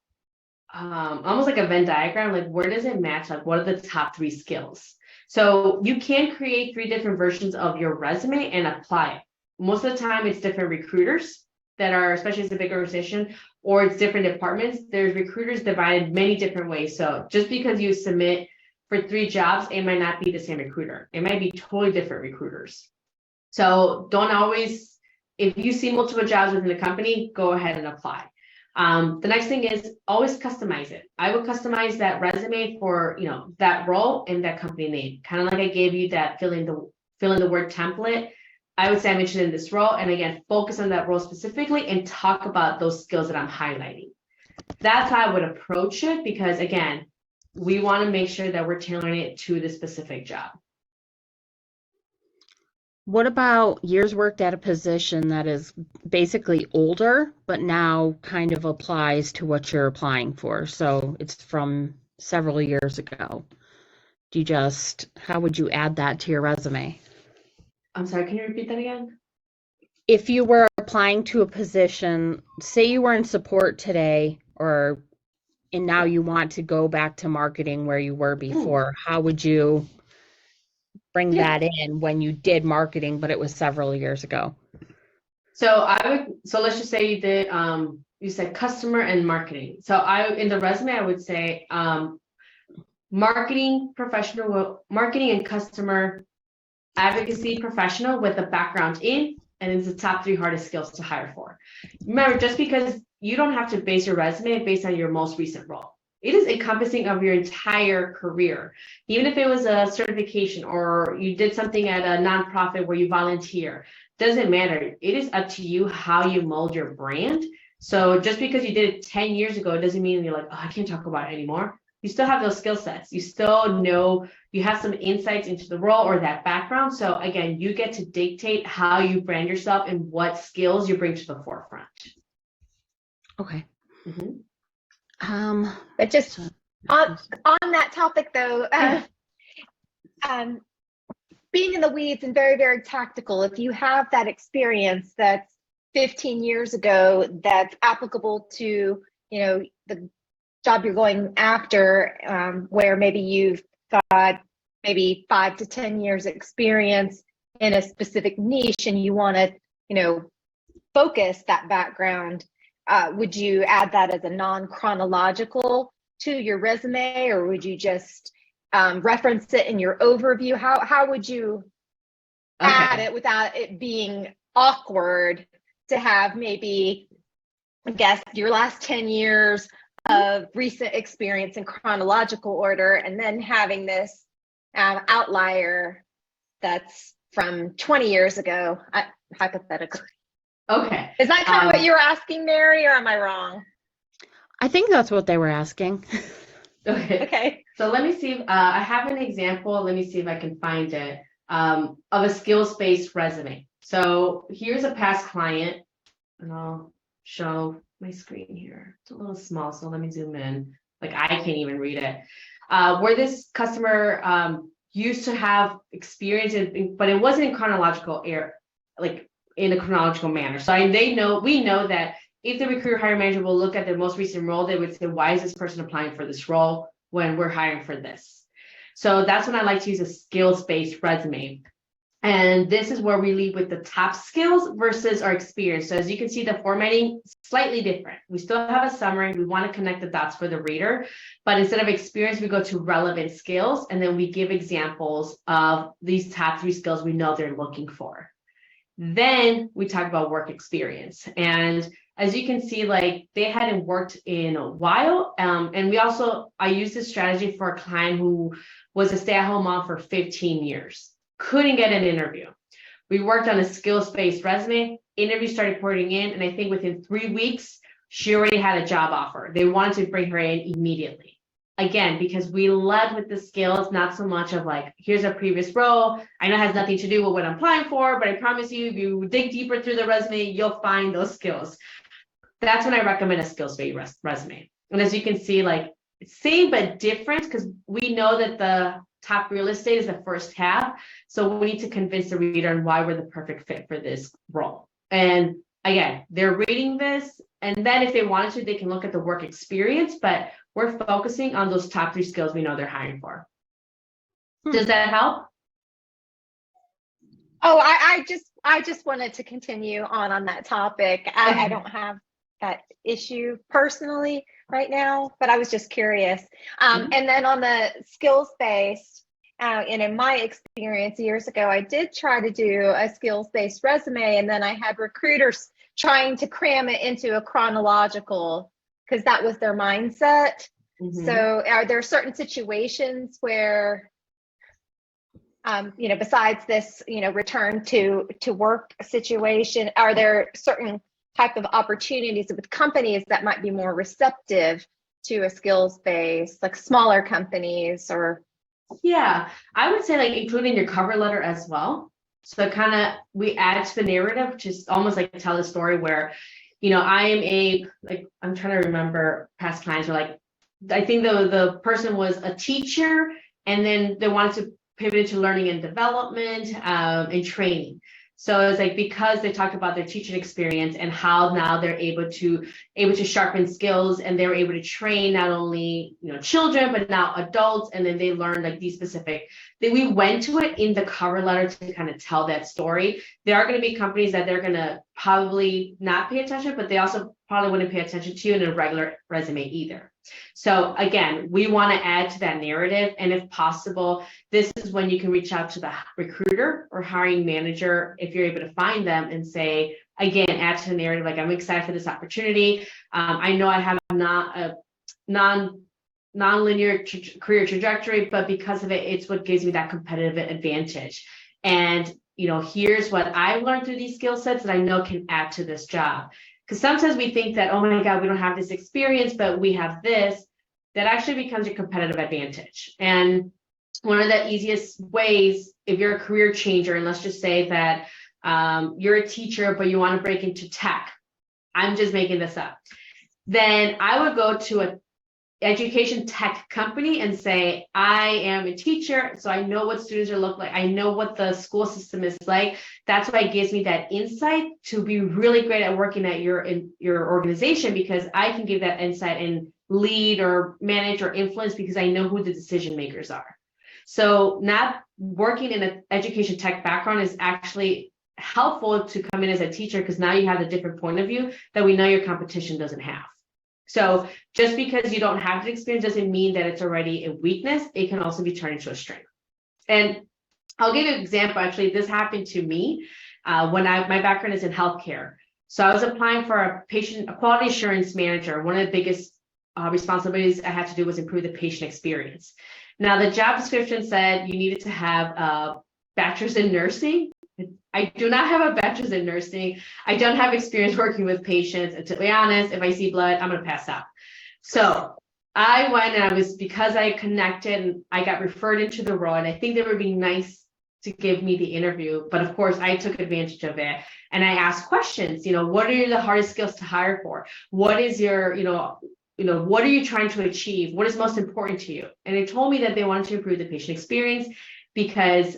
almost like a Venn diagram, like where does it match? Like what are the top 3 skills? So you can create 3 different versions of your resume and apply it. Most of the time it's different recruiters that are, especially as a big organization, or it's different departments. There's recruiters divided many different ways. So just because you submit for 3 jobs, it might not be the same recruiter. It might be totally different recruiters. So don't always, if you see multiple jobs within the company, go ahead and apply. The next thing is always customize it. I would customize that resume for, that role and that company name. Kind of like I gave you that fill in the word template. I would say I'm interested in this role. And again, focus on that role specifically and talk about those skills that I'm highlighting. That's how I would approach it, because again, we want to make sure that we're tailoring it to the specific job. What about years worked at a position that is basically older, but now kind of applies to what you're applying for? So it's from several years ago. How would you add that to your resume? I'm sorry, can you repeat that again? If you were applying to a position, say you were in support today, and now you want to go back to marketing where you were before, how would you bring Yeah. that in when you did marketing, but it was several years ago? So let's just say you said customer and marketing. So in the resume, I would say, marketing and customer advocacy professional with a background in, and it's the top 3 hardest skills to hire for. Remember, just because you don't have to base your resume based on your most recent role. It is encompassing of your entire career. Even if it was a certification or you did something at a nonprofit where you volunteer, doesn't matter. It is up to you how you mold your brand. So just because you did it 10 years ago, doesn't mean you're like, oh, I can't talk about it anymore. You still have those skill sets. You still know, you have some insights into the role or that background. So again, you get to dictate how you brand yourself and what skills you bring to the forefront. Okay. Mhm. But just on that topic though, being in the weeds and very, very tactical, if you have that experience that's 15 years ago that's applicable to, the job you're going after, where maybe you've got maybe 5 to 10 years experience in a specific niche and you want to, focus that background, would you add that as a non-chronological to your resume, or would you just reference it in your overview? How would you add it without it being awkward to have maybe, I guess, your last 10 years of recent experience in chronological order, and then having this outlier that's from 20 years ago, hypothetically? Okay. Is that kind of what you're asking, Mary, or am I wrong? I think that's what they were asking. Okay. So let me see if I have an example. Let me see if I can find it, of a skills-based resume. So here's a past client, and I'll show my screen here. It's a little small, so let me zoom in. Like I can't even read it. Where this customer used to have experience, but it wasn't in chronological like in a chronological manner. So we know that if the recruiter hiring manager will look at their most recent role, they would say, why is this person applying for this role when we're hiring for this? So that's when I like to use a skills-based resume. And this is where we lead with the top skills versus our experience. So as you can see, the formatting is slightly different. We still have a summary. We want to connect the dots for the reader, but instead of experience, we go to relevant skills, and then we give examples of these top 3 skills we know they're looking for. Then we talk about work experience. And as you can see, like they hadn't worked in a while. And I used this strategy for a client who was a stay-at-home mom for 15 years. Couldn't get an interview. We worked on a skills-based resume. Interviews started pouring in, and I think within 3 weeks, she already had a job offer. They wanted to bring her in immediately. Again, because we led with the skills, not so much of like, here's a previous role. I know it has nothing to do with what I'm applying for, but I promise you, if you dig deeper through the resume, you'll find those skills. That's when I recommend a skills-based resume. And as you can see, like same but different, because we know that the top real estate is the first half. So we need to convince the reader on why we're the perfect fit for this role. And again, they're reading this, and then if they wanted to, they can look at the work experience, but we're focusing on those top 3 skills we know they're hiring for. Does that help? Oh, I just wanted to continue on that topic. I don't have that issue personally right now, but I was just curious. And then on the skills-based, and in my experience years ago, I did try to do a skills-based resume, and then I had recruiters trying to cram it into a chronological, because that was their mindset. So are there certain situations where, besides this, return to work situation, are there certain type of opportunities with companies that might be more receptive to a skills base, like smaller companies? Or yeah, I would say like including your cover letter as well. So kind of we add to the narrative, just almost like tell a story where, I am I'm trying to remember past clients were like, I think the person was a teacher, and then they wanted to pivot into learning and development and training. So it was like, because they talked about their teaching experience and how now they're able to sharpen skills, and they were able to train not only children but now adults, and then they learned like these specific. Then we went to it in the cover letter to kind of tell that story. There are going to be companies that they're going to probably not pay attention, but they also probably wouldn't pay attention to in a regular resume either. So again, we want to add to that narrative, and if possible, this is when you can reach out to the recruiter or hiring manager if you're able to find them and say, again, add to the narrative, like, I'm excited for this opportunity. I know I have not a non-linear career trajectory, but because of it, it's what gives me that competitive advantage. And here's what I've learned through these skill sets that I know can add to this job. Because sometimes we think that, oh my God, we don't have this experience, but we have this. That actually becomes your competitive advantage. And one of the easiest ways, if you're a career changer, and let's just say that you're a teacher, but you want to break into tech, I'm just making this up, then I would go to an education tech company and say, I am a teacher, so I know what students are look like. I know what the school system is like. That's why it gives me that insight to be really great at working at your organization, because I can give that insight and lead or manage or influence because I know who the decision makers are. So not working in an education tech background is actually helpful to come in as a teacher, because now you have a different point of view that we know your competition doesn't have. So just because you don't have the experience doesn't mean that it's already a weakness. It can also be turned into a strength. And I'll give you an example. Actually, this happened to me when my background is in healthcare. So I was applying for a quality assurance manager. One of the biggest responsibilities I had to do was improve the patient experience. Now, the job description said you needed to have a bachelor's in nursing. I do not have a bachelor's in nursing. I don't have experience working with patients. And to be honest, if I see blood, I'm going to pass out. So I went, and because I connected and I got referred into the role, and I think they were being nice to give me the interview. But of course, I took advantage of it. And I asked questions, what are the hardest skills to hire for? What is your, what are you trying to achieve? What is most important to you? And they told me that they wanted to improve the patient experience because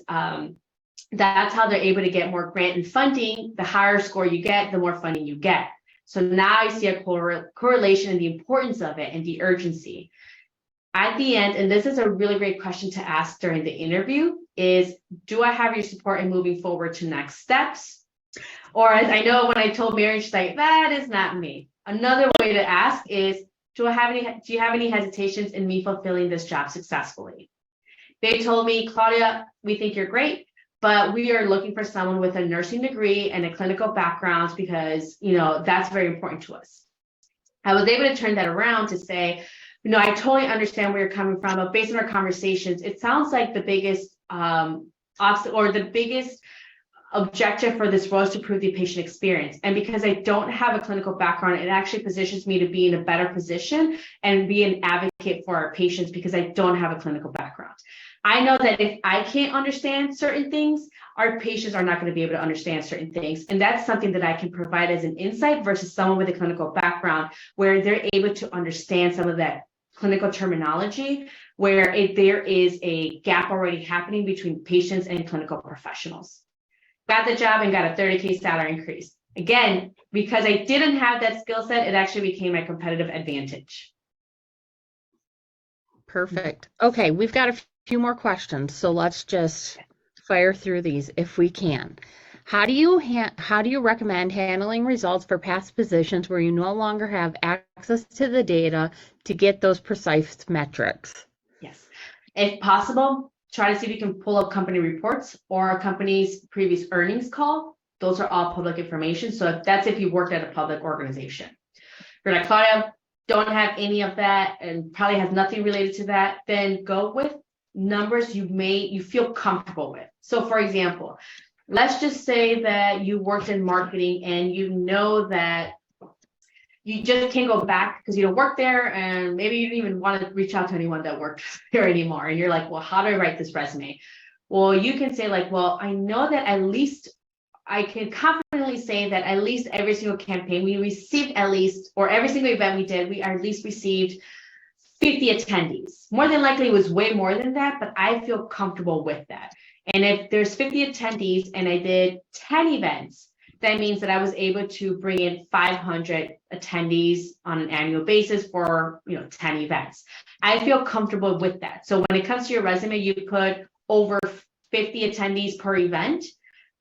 that's how they're able to get more grant and funding. The higher score you get, the more funding you get. So now I see a correlation in the importance of it and the urgency. At the end, and this is a really great question to ask during the interview, is, do I have your support in moving forward to next steps? Or as I know when I told Mary, she's like, that is not me. Another way to ask is, do you have any hesitations in me fulfilling this job successfully? They told me, Claudia, we think you're great, but we are looking for someone with a nursing degree and a clinical background because, that's very important to us. I was able to turn that around to say, I totally understand where you're coming from, but based on our conversations, it sounds like the biggest obstacle or the biggest objective for this role is to improve the patient experience. And because I don't have a clinical background, it actually positions me to be in a better position and be an advocate for our patients because I don't have a clinical background. I know that if I can't understand certain things, our patients are not going to be able to understand certain things. And that's something that I can provide as an insight versus someone with a clinical background where they're able to understand some of that clinical terminology where there is a gap already happening between patients and clinical professionals. Got the job and got a 30K salary increase. Again, because I didn't have that skill set, it actually became my competitive advantage. Perfect. Okay, we've got a few more questions, so let's just fire through these if we can. How do you recommend handling results for past positions where you no longer have access to the data to get those precise metrics? Yes. If possible, try to see if you can pull up company reports or a company's previous earnings call. Those are all public information. So if you worked at a public organization. You're like, Claudia, don't have any of that and probably has nothing related to that, then go with numbers you feel comfortable with. So for example, let's just say that you worked in marketing and you know that you just can't go back because you don't work there, and maybe you don't even want to reach out to anyone that works there anymore. And you're like, well, how do I write this resume? Well, you can say like, well, I know that at least I can confidently say that at least every single campaign we received or every single event we did, we at least received 50 attendees. More than likely it was way more than that, but I feel comfortable with that. And if there's 50 attendees and I did 10 events, that means that I was able to bring in 500 attendees on an annual basis for 10 events. I feel comfortable with that. So when it comes to your resume, you put over 50 attendees per event,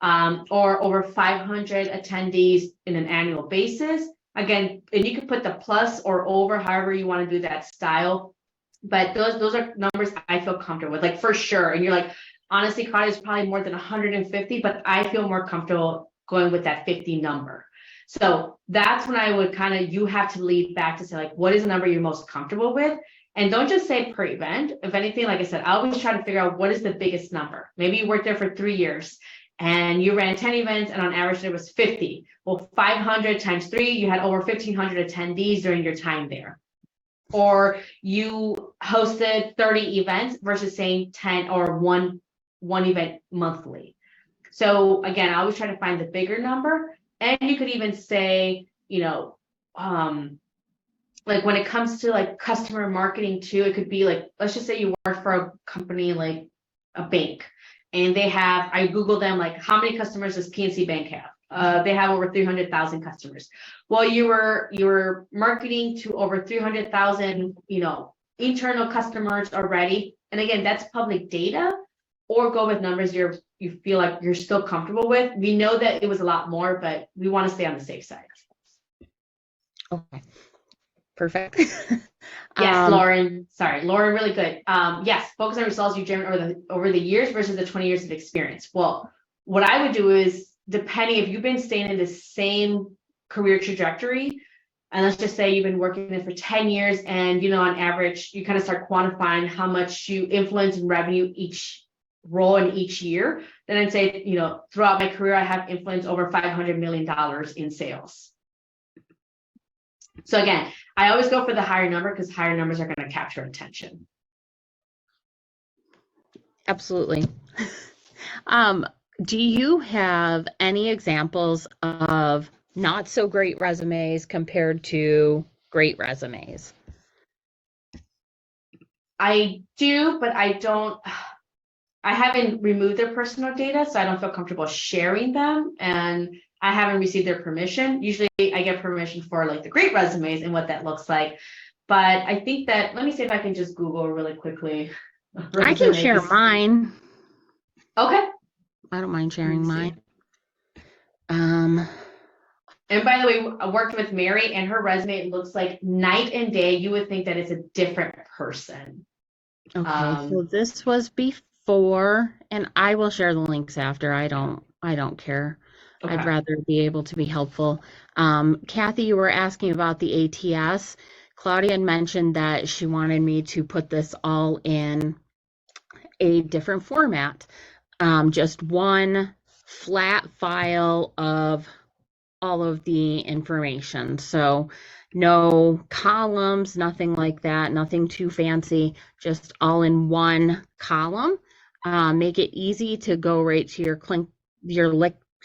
or over 500 attendees in an annual basis. Again, and you can put the plus or over, however you want to do that style. But those are numbers I feel comfortable with, like for sure. And you're like, honestly, Claudia, is probably more than 150, but I feel more comfortable going with that 50 number. So that's when I would you have to lead back to say, like, what is the number you're most comfortable with? And don't just say per event. If anything, like I said, I always try to figure out what is the biggest number. Maybe you worked there for 3 years and you ran 10 events and on average there was 50. Well, 500 times 3, you had over 1,500 attendees during your time there. Or you hosted 30 events versus saying 10 or one event monthly. So again, I always try to find the bigger number. And you could even say, like when it comes to like customer marketing too, it could be like, let's just say you work for a company like a bank, and I Googled them, like, how many customers does PNC Bank have? They have over 300,000 customers. Well, you were marketing to over 300,000, internal customers already. And again, that's public data. Or go with numbers you feel like you're still comfortable with. We know that it was a lot more, but we want to stay on the safe side. Okay, perfect. Yes, Lauren. Sorry, Lauren, really good. Yes, focus on results you generate over the years versus the 20 years of experience. Well, what I would do is, depending if you've been staying in the same career trajectory, and let's just say you've been working there for 10 years and, on average, you kind of start quantifying how much you influence in revenue each role in each year, then I'd say, throughout my career, I have influenced over $500 million in sales. So again, I always go for the higher number because higher numbers are going to capture attention. Absolutely. Do you have any examples of not so great resumes compared to great resumes? I do, but I haven't removed their personal data, so I don't feel comfortable sharing them, and I haven't received their permission. Usually I get permission for like the great resumes and what that looks like. But I think that, let me see if I can just Google really quickly. I can share mine. Okay. I don't mind sharing mine. And by the way, I worked with Mary, and her resume looks like night and day. You would think that it's a different person. Okay, so this was before, and I will share the links after. I don't care. Okay. I'd rather be able to be helpful. Kathy, you were asking about the ATS. Claudia had mentioned that she wanted me to put this all in a different format. Just one flat file of all of the information. So no columns, nothing like that, nothing too fancy, just all in one column. Make it easy to go right to your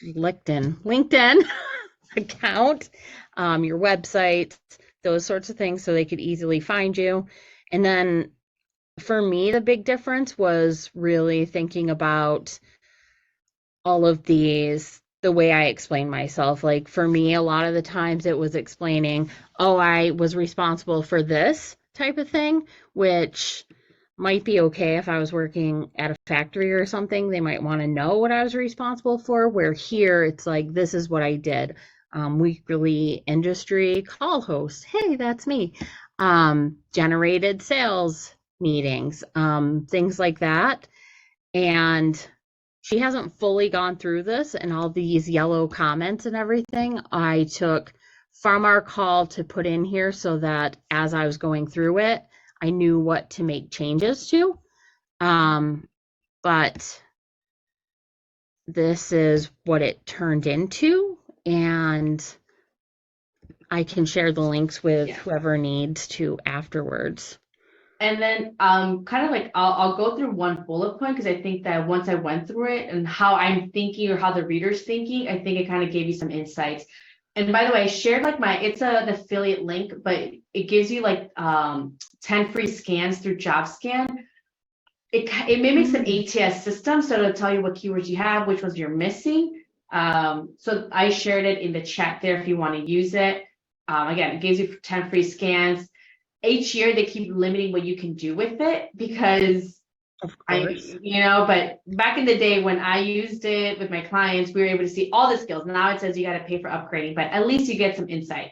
LinkedIn account, your website, those sorts of things, so they could easily find you. And then for me, the big difference was really thinking about all of these, the way I explain myself. Like for me, a lot of the times it was explaining, oh, I was responsible for this type of thing, which might be okay if I was working at a factory or something. They might want to know what I was responsible for. Where here, it's like, this is what I did. Weekly industry call host. Hey, that's me. Generated sales meetings, things like that. And she hasn't fully gone through this and all these yellow comments and everything I took from our call to put in here so that as I was going through it, I knew what to make changes to. But this is what it turned into, and I can share the links with whoever needs to afterwards. And then kind of like I'll go through one bullet point because I think that once I went through it and how I'm thinking or how the reader's thinking, I think it kind of gave you some insights. And by the way, I shared like it's an affiliate link, but it gives you like 10 free scans through JobScan. It mimics an ATS system, so it'll tell you what keywords you have, which ones you're missing. So I shared it in the chat there if you want to use it. Again, it gives you 10 free scans. Each year they keep limiting what you can do with it because but back in the day when I used it with my clients, we were able to see all the skills. Now it says you got to pay for upgrading, but at least you get some insight.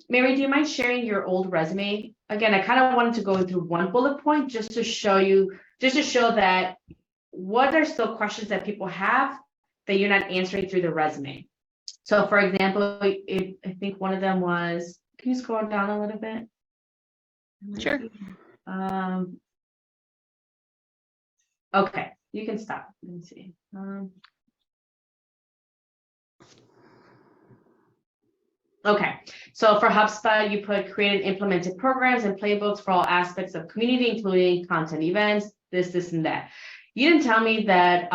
Mary, do you mind sharing your old resume? Again, I kind of wanted to go through one bullet point just to show that what are still questions that people have that you're not answering through the resume. So for example, I think one of them was, can you scroll down a little bit? Sure. Okay, you can stop. Let me see. Okay, so for HubSpot, you put created and implemented programs and playbooks for all aspects of community, including content events, this, and that. You didn't tell me that,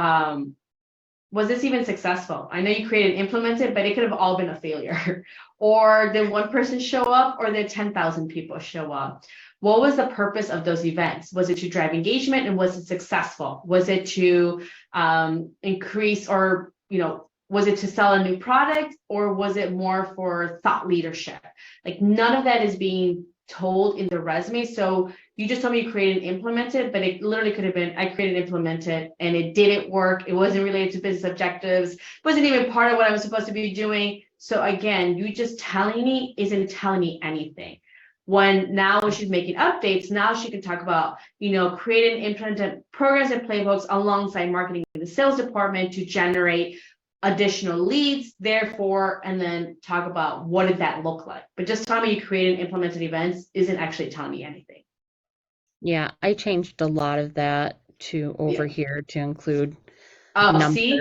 was this even successful? I know you created and implemented, but it could have all been a failure. Or did one person show up or did 10,000 people show up? What was the purpose of those events? Was it to drive engagement and was it successful? Was it to increase or, was it to sell a new product or was it more for thought leadership? Like none of that is being told in the resume. So you just told me you created and implemented, but it literally could have been, I created and implemented and it didn't work. It wasn't related to business objectives. It wasn't even part of what I was supposed to be doing. So again, you just telling me isn't telling me anything. When she's making updates, now she can talk about, create and implement programs and playbooks alongside marketing in the sales department to generate additional leads, therefore, and then talk about what did that look like. But just telling me you created and implemented events isn't actually telling me anything. Yeah, I changed a lot of that to over here to include numbers. See?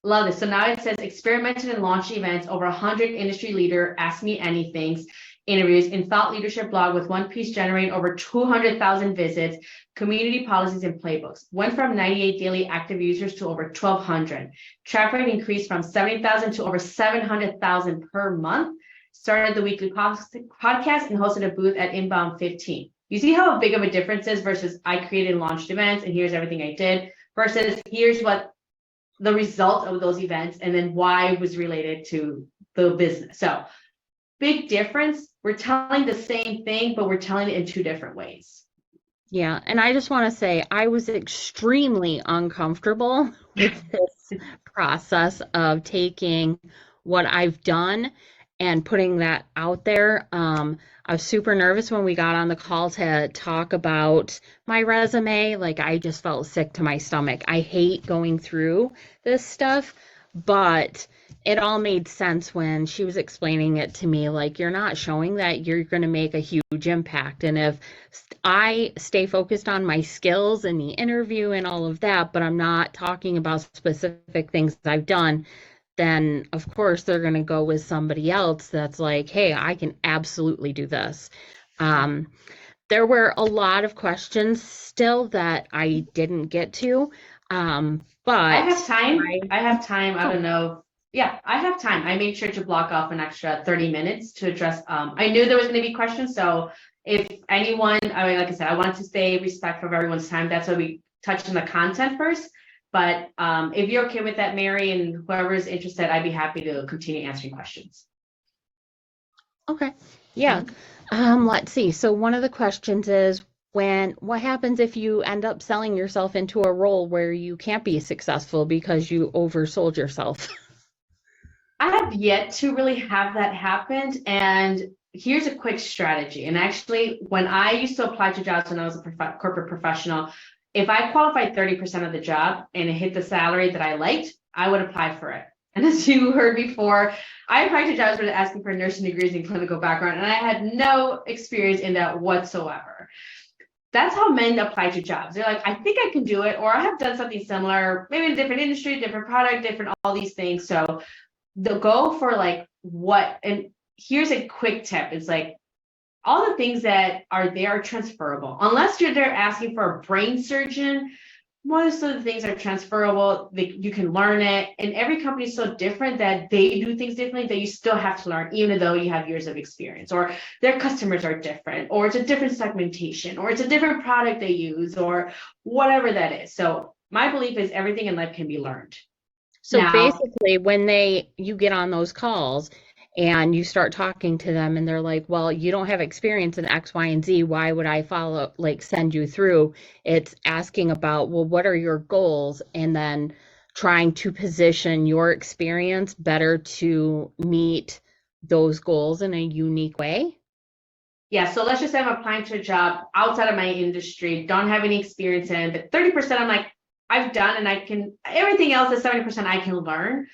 Love this. So now it says experimented and launched events, over 100 industry leader ask me anything interviews in thought leadership blog with one piece generating over 200,000 visits, community policies and playbooks. Went from 98 daily active users to over 1,200. Traffic increased from 70,000 to over 700,000 per month. Started the weekly podcast and hosted a booth at Inbound 15. You see how big of a difference is versus I created and launched events and here's everything I did versus here's what the result of those events and then why it was related to the business. So big difference. We're telling the same thing, but we're telling it in two different ways. Yeah, and I just want to say I was extremely uncomfortable with this process of taking what I've done and putting that out there. I was super nervous when we got on the call to talk about my resume. Like I just felt sick to my stomach. I hate going through this stuff, but it all made sense when she was explaining it to me. Like, you're not showing that you're going to make a huge impact. And if I stay focused on my skills and the interview and all of that, but I'm not talking about specific things I've done, then of course they're going to go with somebody else that's like, hey, I can absolutely do this. There were a lot of questions still that I didn't get to. But I have time. I don't know. Yeah, I have time. I made sure to block off an extra 30 minutes to address. I knew there was going to be questions, so if anyone, I mean, like I said, I want to stay respectful of everyone's time. That's why we touched on the content first. But if you're okay with that, Mary, and whoever is interested, I'd be happy to continue answering questions. Okay. Yeah. Let's see. So one of the questions is what happens if you end up selling yourself into a role where you can't be successful because you oversold yourself? I have yet to really have that happen. And here's a quick strategy. And actually, when I used to apply to jobs when I was a corporate professional, if I qualified 30% of the job and it hit the salary that I liked, I would apply for it. And as you heard before, I applied to jobs where asking for nursing degrees and clinical background, and I had no experience in that whatsoever. That's how men apply to jobs. They're like, I think I can do it, or I have done something similar, maybe in a different industry, different product, different all these things. So they'll go for like what, and here's a quick tip. It's like all the things that are there are transferable. Unless you're there asking for a brain surgeon, most of the things are transferable. You can learn it. And every company is so different that they do things differently that you still have to learn, even though you have years of experience, or their customers are different, or it's a different segmentation, or it's a different product they use, or whatever that is. So my belief is everything in life can be learned. So Now, basically, when you get on those calls and you start talking to them and they're like, well, you don't have experience in X, Y, and Z, why would I send you through? It's asking about, well, what are your goals? And then trying to position your experience better to meet those goals in a unique way. yeah, so let's just say I'm applying to a job outside of my industry, don't have any experience in, but 30% I'm like, I've done, and I can, everything else is 70% I can learn.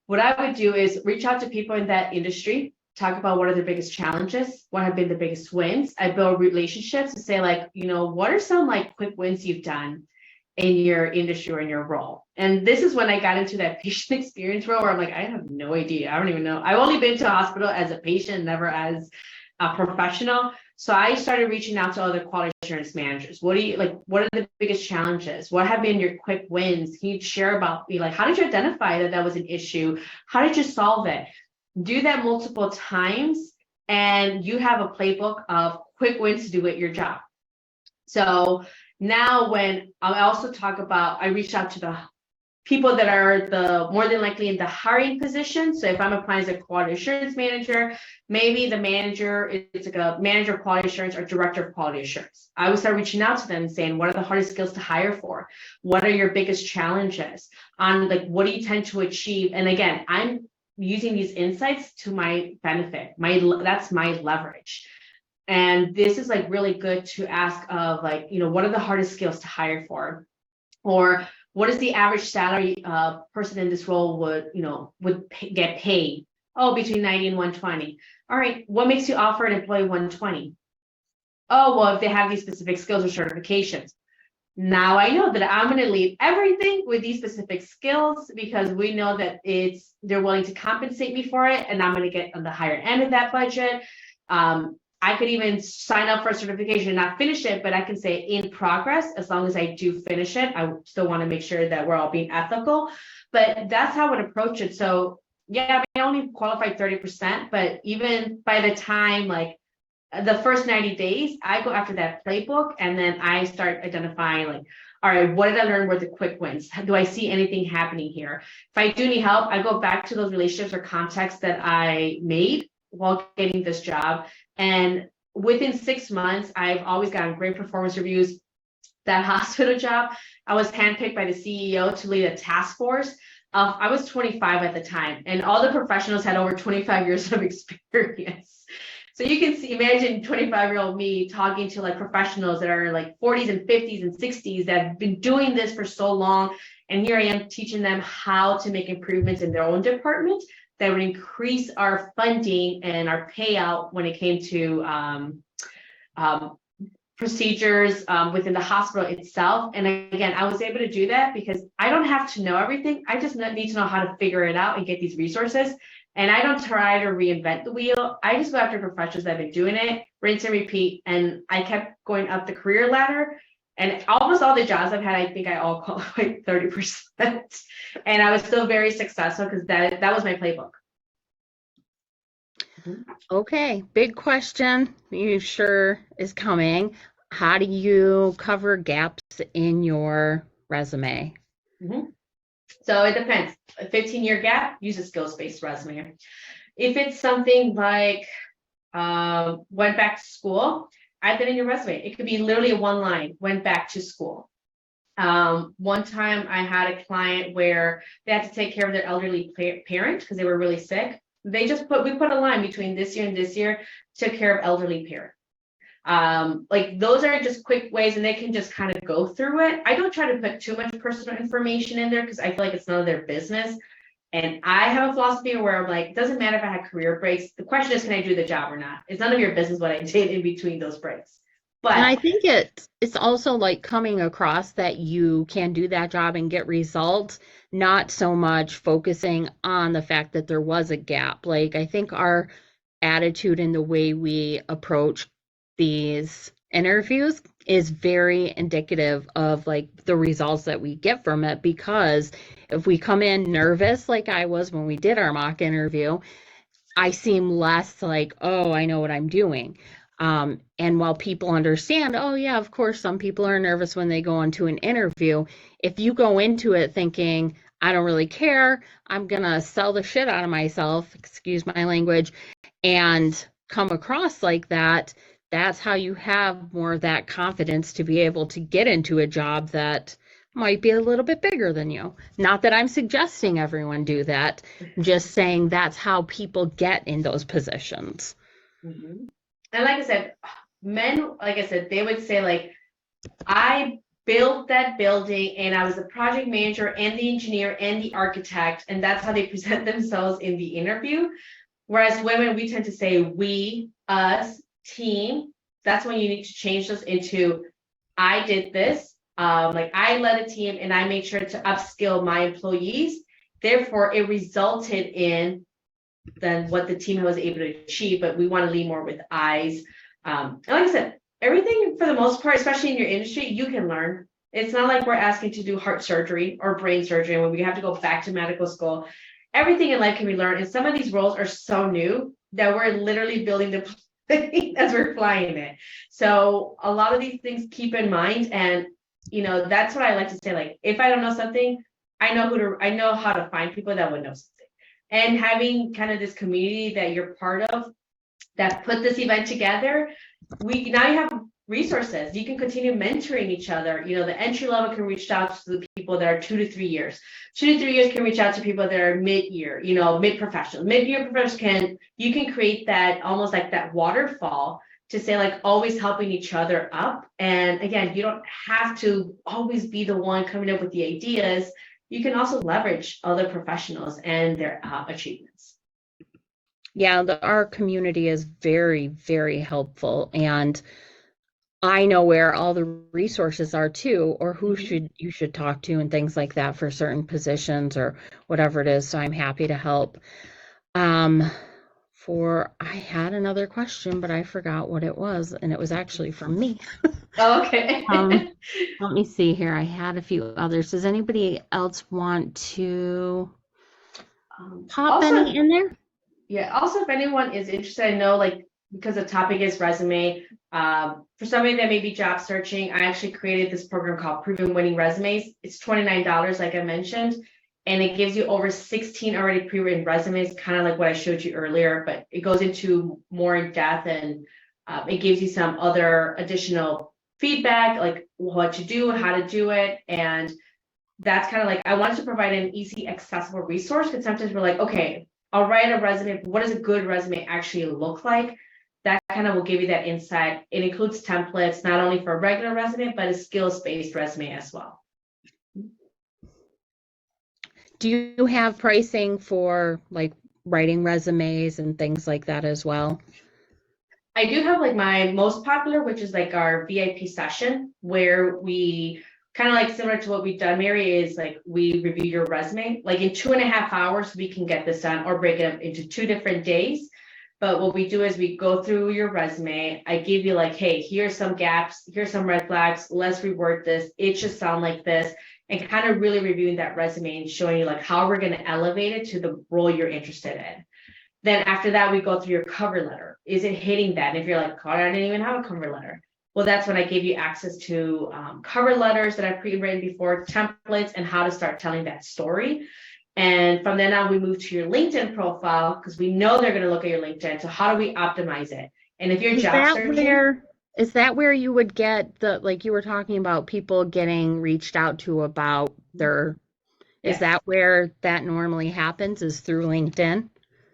What I would do is reach out to people in that industry, talk about what are their biggest challenges, what have been the biggest wins. I build relationships to say, like, what are some like quick wins you've done in your industry or in your role? And this is when I got into that patient experience role where I'm like, I have no idea. I don't even know. I've only been to a hospital as a patient, never as a professional. So I started reaching out to other quality assurance managers. What are the biggest challenges? What have been your quick wins? Can you share about, like, how did you identify that was an issue? How did you solve it? Do that multiple times, and you have a playbook of quick wins to do at your job. So now when I also talk about, I reach out to the people that are the more than likely in the hiring position. So if I'm applying as a quality assurance manager, maybe the manager is like a manager of quality assurance or director of quality assurance. I would start reaching out to them and saying, what are the hardest skills to hire for? What are your biggest challenges? On like, what do you tend to achieve? And again, I'm using these insights to my benefit. That's my leverage. And this is like really good to ask of, like, what are the hardest skills to hire for? Or what is the average salary person in this role would get paid? Oh, between 90 and 120. All right, what makes you offer an employee 120? Oh, well, if they have these specific skills or certifications. Now I know that I'm going to leave everything with these specific skills, because we know that they're willing to compensate me for it, and I'm going to get on the higher end of that budget. I could even sign up for a certification and not finish it, but I can say in progress. As long as I do finish it, I still want to make sure that we're all being ethical. But that's how I would approach it. So yeah, I only qualified 30%, but even by the time, like, the first 90 days, I go after that playbook, and then I start identifying, like, all right, what did I learn? Were the quick wins? Do I see anything happening here? If I do need help, I go back to those relationships or contacts that I made while getting this job. And within 6 months, I've always gotten great performance reviews. That hospital job, I was handpicked by the CEO to lead a task force. I was 25 at the time, and all the professionals had over 25 years of experience. So you can imagine 25-year-old me talking to like professionals that are like 40s and 50s and 60s that have been doing this for so long. And here I am teaching them how to make improvements in their own department that would increase our funding and our payout when it came to procedures within the hospital itself. And again, I was able to do that because I don't have to know everything. I just need to know how to figure it out and get these resources. And I don't try to reinvent the wheel. I just go after professionals that have been doing it, rinse and repeat. And I kept going up the career ladder. And almost all the jobs I've had, I think I all qualified 30%. And I was still very successful because that was my playbook. Okay, big question. You sure is coming. How do you cover gaps in your resume? Mhm. So it depends. A 15-year gap, use a skills-based resume. If it's something like went back to school, add that in your resume. It could be literally one line, went back to school. One time I had a client where they had to take care of their elderly parent because they were really sick. We put a line between this year and this year, took care of elderly parent. Like those are just quick ways and they can just kind of go through it. I don't try to put too much personal information in there because I feel like it's none of their business. And I have a philosophy where I'm like, it doesn't matter if I had career breaks. The question is, can I do the job or not? It's none of your business what I did in between those breaks. And I But think it's also like coming across that you can do that job and get results, not so much focusing on the fact that there was a gap. Like I think our attitude and the way we approach these interviews is very indicative of like the results that we get from it, because if we come in nervous like I was when we did our mock interview, I seem less like, oh, I know what I'm doing. And while people understand, oh, yeah, of course, some people are nervous when they go into an interview. If you go into it thinking, I don't really care, I'm going to sell the shit out of myself, excuse my language, and come across like that, that's how you have more of that confidence to be able to get into a job that might be a little bit bigger than you. Not that I'm suggesting everyone do that, I'm just saying that's how people get in those positions. Mhm. And like I said, men, like I said, they would say like, I built that building and I was the project manager and the engineer and the architect, and that's how they present themselves in the interview. Whereas women, we tend to say we, us, team. That's when you need to change those into I did this. Like I led a team and I made sure to upskill my employees. Therefore, it resulted in then what the team was able to achieve. But we want to lead more with eyes. And like I said, everything for the most part, especially in your industry, you can learn. It's not like we're asking to do heart surgery or brain surgery when we have to go back to medical school. Everything in life can be learned. And some of these roles are so new that we're literally building the plane as we're flying it. So a lot of these things keep in mind. And that's what I like to say. Like, if I don't know something, I know how to find people that would know something. And having kind of this community that you're part of that put this event together, now you have resources. You can continue mentoring each other. The entry level can reach out to the people that are 2 to 3 years. 2 to 3 years can reach out to people that are mid-year, mid-professional. Mid-year professionals you can create that almost like that waterfall to say like always helping each other up. And again, you don't have to always be the one coming up with the ideas. You can also leverage other professionals and their achievements. Yeah, our community is very, very helpful. And I know where all the resources are too, or who you should talk to and things like that for certain positions or whatever it is. So I'm happy to help. I had another question, but I forgot what it was, and it was actually from me. Oh, okay. Let me see here. I had a few others. Does anybody else want to pop Also, any in there? yeah. Also, if anyone is interested, I know like because the topic is resume. For somebody that may be job searching, I actually created this program called Proven Winning Resumes. It's $29, like I mentioned, and it gives you over 16 already pre-written resumes, kind of like what I showed you earlier, but it goes into more in depth and it gives you some other additional feedback, like what to do, how to do it, and that's kind of like I wanted to provide an easy, accessible resource because sometimes we're like, okay, I'll write a resume. But what does a good resume actually look like? That kind of will give you that insight. It includes templates, not only for a regular resume, but a skills-based resume as well. Do you have pricing for like writing resumes and things like that as well? I do have like my most popular, which is like our VIP session, where we kind of like similar to what we've done, Mary, is like we review your resume. Like in 2.5 hours, we can get this done or break it up into 2 different days. But what we do is we go through your resume. I give you like, hey, here's some gaps, here's some red flags. Let's reword this. It should sound like this. And kind of really reviewing that resume and showing you like how we're going to elevate it to the role you're interested in. Then after that, we go through your cover letter. Is it hitting that? And if you're like, God, I didn't even have a cover letter. Well, that's when I gave you access to cover letters that I've pre-written before, templates, and how to start telling that story. And from then on, we move to your LinkedIn profile because we know they're going to look at your LinkedIn. So how do we optimize it? And if you're job searching, is that where you would get the, like you were talking about people getting reached out to about their, is yes. that where that normally happens, is through LinkedIn?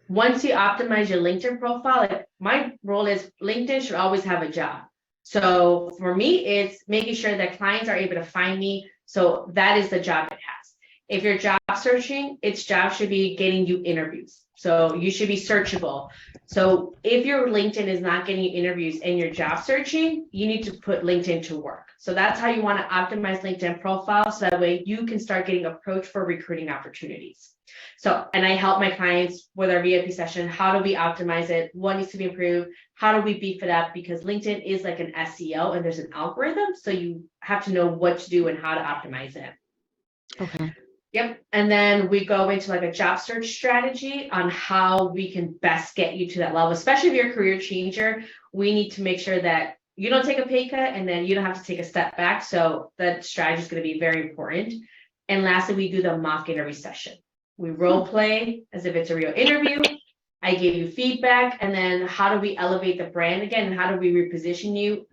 Once you optimize your LinkedIn profile, like my role is LinkedIn should always have a job. So for me, it's making sure that clients are able to find me. So that is the job it has. If you're job searching, its job should be getting you interviews. So you should be searchable. So if your LinkedIn is not getting you interviews and you're job searching, you need to put LinkedIn to work. So that's how you want to optimize LinkedIn profile. So that way you can start getting approached for recruiting opportunities. So, and I help my clients with our VIP session. How do we optimize it? What needs to be improved? How do we beef it up? Because LinkedIn is like an SEO and there's an algorithm. So you have to know what to do and how to optimize it. Okay. Yep. And then we go into like a job search strategy on how we can best get you to that level, especially if you're a career changer. We need to make sure that you don't take a pay cut and then you don't have to take a step back. So that strategy is going to be very important. And lastly, we do the mock interview session. We role play as if it's a real interview. I give you feedback, and then how do we elevate the brand again, and how do we reposition you,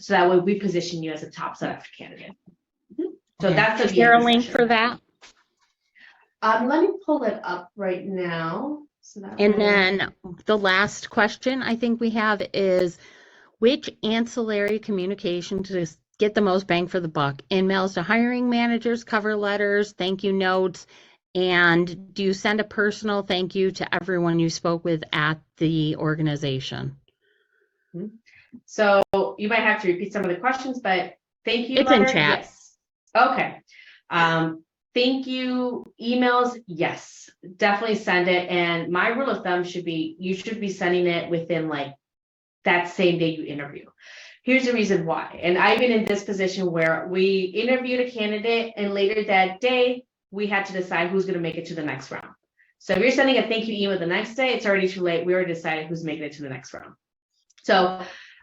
so that way we position you as a top sought after candidate. So Okay. that's the Share a VIP link session. for that. Let me pull it up right now. So that And way- then the last question I think we have is, which ancillary communication to get the most bang for the buck? Emails to hiring managers, cover letters, thank you notes, and do you send a personal thank you to everyone you spoke with at the organization? So you might have to repeat some of the questions, but thank you It's in letter, chat. yes. Okay. Thank you emails, yes, definitely send it. And my rule of thumb should be, you should be sending it within like that same day you interview. Here's the reason why. And I've been in this position where we interviewed a candidate and later that day, we had to decide who's going to make it to the next round. So if you're sending a thank you email the next day, it's already too late. We already decided who's making it to the next round. So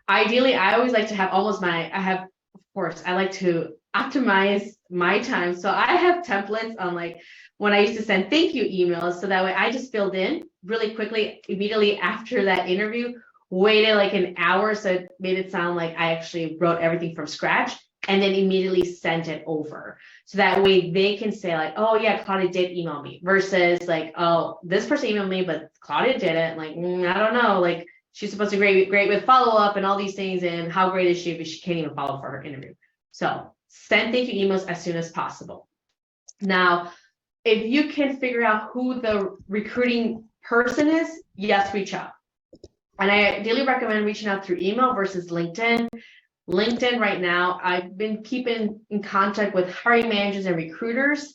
ideally, I always like to have of course, I like to optimize my time. So I have templates on like when I used to send thank you emails. So that way I just filled in really quickly, immediately after that interview, waited like an hour. So it made it sound like I actually wrote everything from scratch and then immediately sent it over. So that way they can say like, oh yeah, Claudia did email me, versus like, oh, this person emailed me, but Claudia didn't. Like, I don't know, like she's supposed to be great with follow-up and all these things. And how great is she if she can't even follow for her interview? So send thank you emails as soon as possible. Now, if you can figure out who the recruiting person is, yes, reach out. And I ideally recommend reaching out through email versus LinkedIn. LinkedIn right now, I've been keeping in contact with hiring managers and recruiters.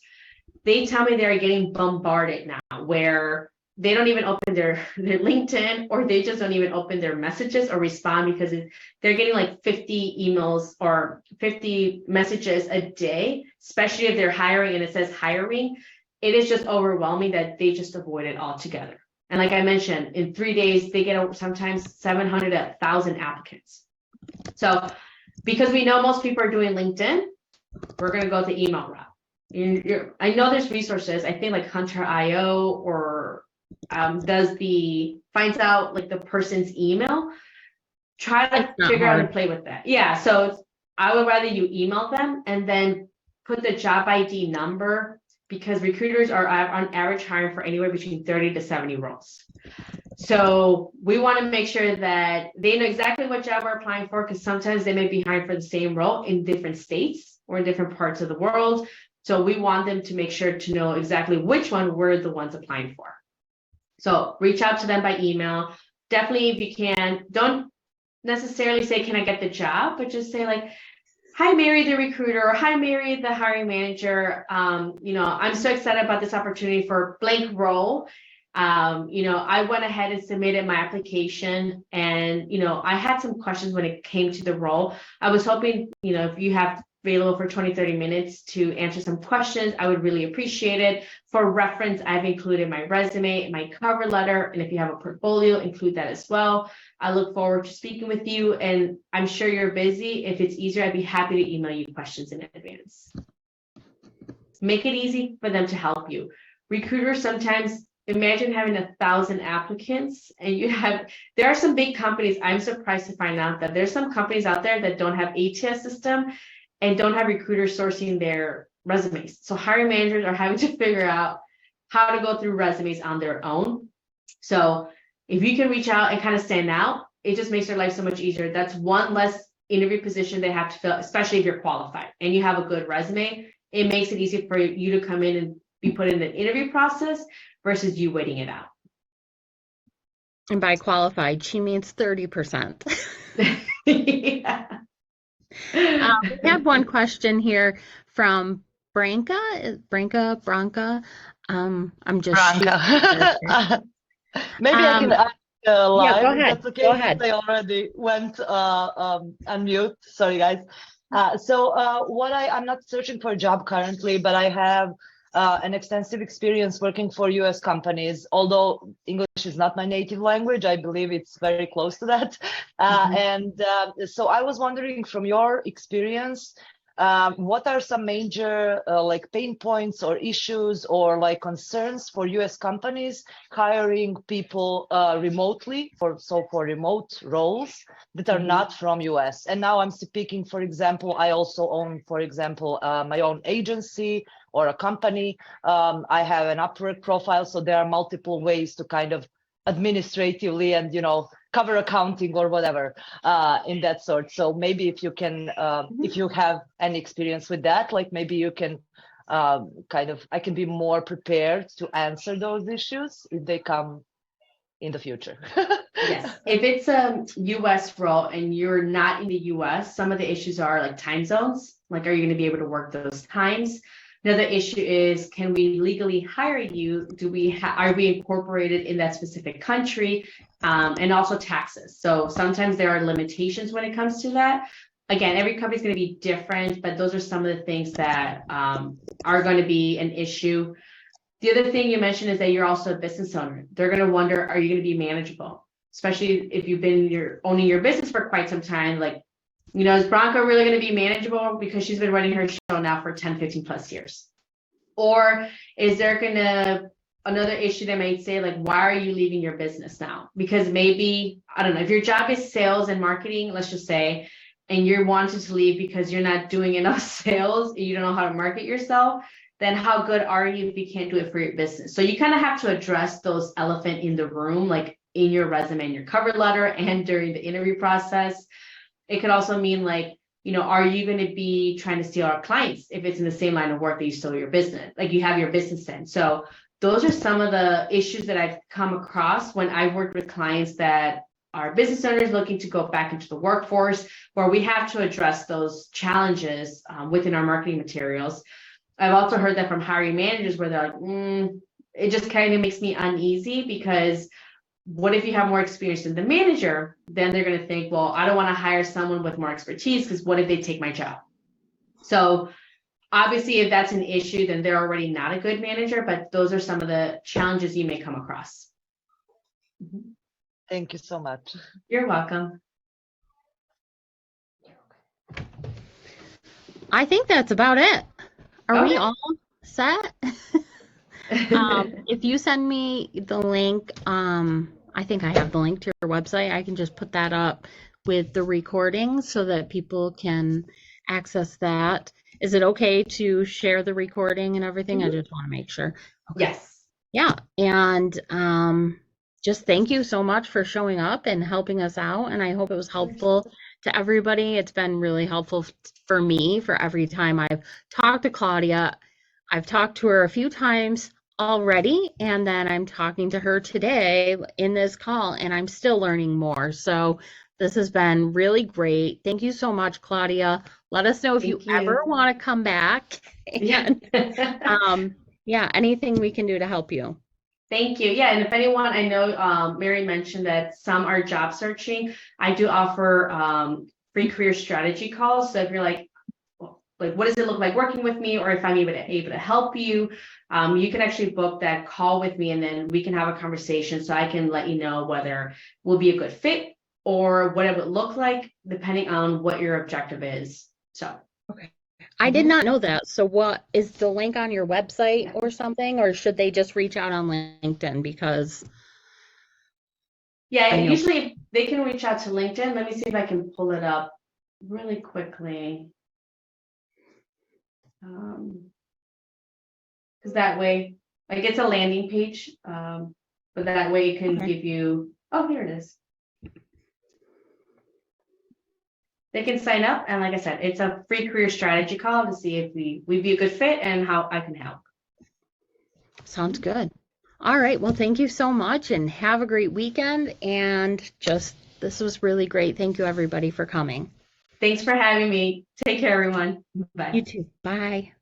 They tell me they're getting bombarded now where they don't even open their LinkedIn, or they just don't even open their messages or respond because they're getting like 50 emails or 50 messages a day, especially if they're hiring and it says hiring. It is just overwhelming that they just avoid it altogether. And like I mentioned, in 3 days, they get sometimes 700 to 1,000 applicants. So because we know most people are doing LinkedIn, we're going to go the email route. I know there's resources. I think like Hunter.io or finds out like the person's email. Try to figure out and play with that. Yeah. So I would rather you email them and then put the job ID number, because recruiters are on average hiring for anywhere between 30 to 70 roles. So we want to make sure that they know exactly what job we're applying for, because sometimes they may be hiring for the same role in different states or in different parts of the world. So we want them to make sure to know exactly which one we're the ones applying for. So reach out to them by email. Definitely, if you can, don't necessarily say, can I get the job? But just say like, hi, Mary, the recruiter, or hi, Mary, the hiring manager. I'm so excited about this opportunity for blank role. I went ahead and submitted my application, and, I had some questions when it came to the role. I was hoping, if you have available for 20-30 minutes to answer some questions, I would really appreciate it. For reference, I've included my resume, my cover letter, and if you have a portfolio, include that as well. I look forward to speaking with you, and I'm sure you're busy. If it's easier, I'd be happy to email you questions in advance. Make it easy for them to help you. Recruiters sometimes, imagine having 1,000 applicants and there are some big companies. I'm surprised to find out that there's some companies out there that don't have ATS system and don't have recruiters sourcing their resumes. So hiring managers are having to figure out how to go through resumes on their own. So if you can reach out and kind of stand out, it just makes their life so much easier. That's one less interview position they have to fill, especially if you're qualified and you have a good resume. It makes it easy for you to come in and be put in the interview process versus you waiting it out. And by qualified, she means 30%. Yeah. We have one question here from Branka. Branka. I'm just Branka. Maybe I can ask live. Yeah, go ahead. That's okay. Go ahead. They already went unmute. Sorry, guys. I'm not searching for a job currently, but I have an extensive experience working for US companies. Although English is not my native language, I believe it's very close to that. So I was wondering, from your experience, what are some major like pain points or issues or like concerns for US companies hiring people remotely for remote roles that are not from US? And now I'm speaking, for example, I also own, for example, my own agency or a company. I have an Upwork profile, so there are multiple ways to kind of administratively and cover accounting or whatever in that sort. So maybe if you can if you have any experience with that, like maybe you can I can be more prepared to answer those issues if they come in the future. Yes, if it's a US role and you're not in the US, some of the issues are like time zones. Like, are you going to be able to work those times? Another issue is, can we legally hire you? Are we incorporated in that specific country? And also taxes. So sometimes there are limitations when it comes to that. Again, every company is going to be different, but those are some of the things that are going to be an issue. The other thing you mentioned is that you're also a business owner. They're going to wonder, are you going to be manageable? Especially if you've been owning your business for quite some time. Like, is Branka really going to be manageable because she's been running her show now for 10, 15 plus years? Or is there another issue that might say, like, why are you leaving your business now? Because maybe, I don't know, if your job is sales and marketing, let's just say, and you're wanting to leave because you're not doing enough sales and you don't know how to market yourself, then how good are you if you can't do it for your business? So you kind of have to address those elephant in the room, like in your resume and your cover letter and during the interview process. It could also mean, like, are you going to be trying to steal our clients if it's in the same line of work that you stole your business, like you have your business in? So those are some of the issues that I've come across when I've worked with clients that are business owners looking to go back into the workforce, where we have to address those challenges within our marketing materials. I've also heard that from hiring managers where they're like, it just kind of makes me uneasy, because what if you have more experience than the manager? Then they're going to think, well, I don't want to hire someone with more expertise, because what if they take my job? So obviously, if that's an issue, then they're already not a good manager, but those are some of the challenges you may come across. Thank you so much. You're welcome. I think that's about it. Are we Okay. all set? If you send me the link, I think I have the link to your website. I can just put that up with the recording so that people can access that. Is it okay to share the recording and everything? I just want to make sure. Okay. Yes. Yeah. And just thank you so much for showing up and helping us out. And I hope it was helpful to everybody. It's been really helpful for me for every time I've talked to Claudia. I've talked to her a few times already, and then I'm talking to her today in this call, and I'm still learning more. So this has been really great. Thank you so much, Claudia. Let us know if you ever want to come back. And yeah, anything we can do to help you. Thank you. Yeah, and if anyone, I know Mary mentioned that some are job searching. I do offer free career strategy calls. So if you're like like, what does it look like working with me, or if I'm able to help you, you can actually book that call with me, and then we can have a conversation so I can let you know whether we'll be a good fit or what it would look like depending on what your objective is. So. Okay. I did not know that. So what is the link on your website or something, or should they just reach out on LinkedIn? Because Yeah, I know. usually they can reach out to LinkedIn. Let me see if I can pull it up really quickly. Because that way, like, it's a landing page, but that way it can Okay. give you, oh, here it is. They can sign up, and like I said, it's a free career strategy call to see if we'd be a good fit and how I can help. Sounds good. All right. Well, thank you so much and have a great weekend. And this was really great. Thank you, everybody, for coming. Thanks for having me. Take care, everyone. Bye. You too. Bye.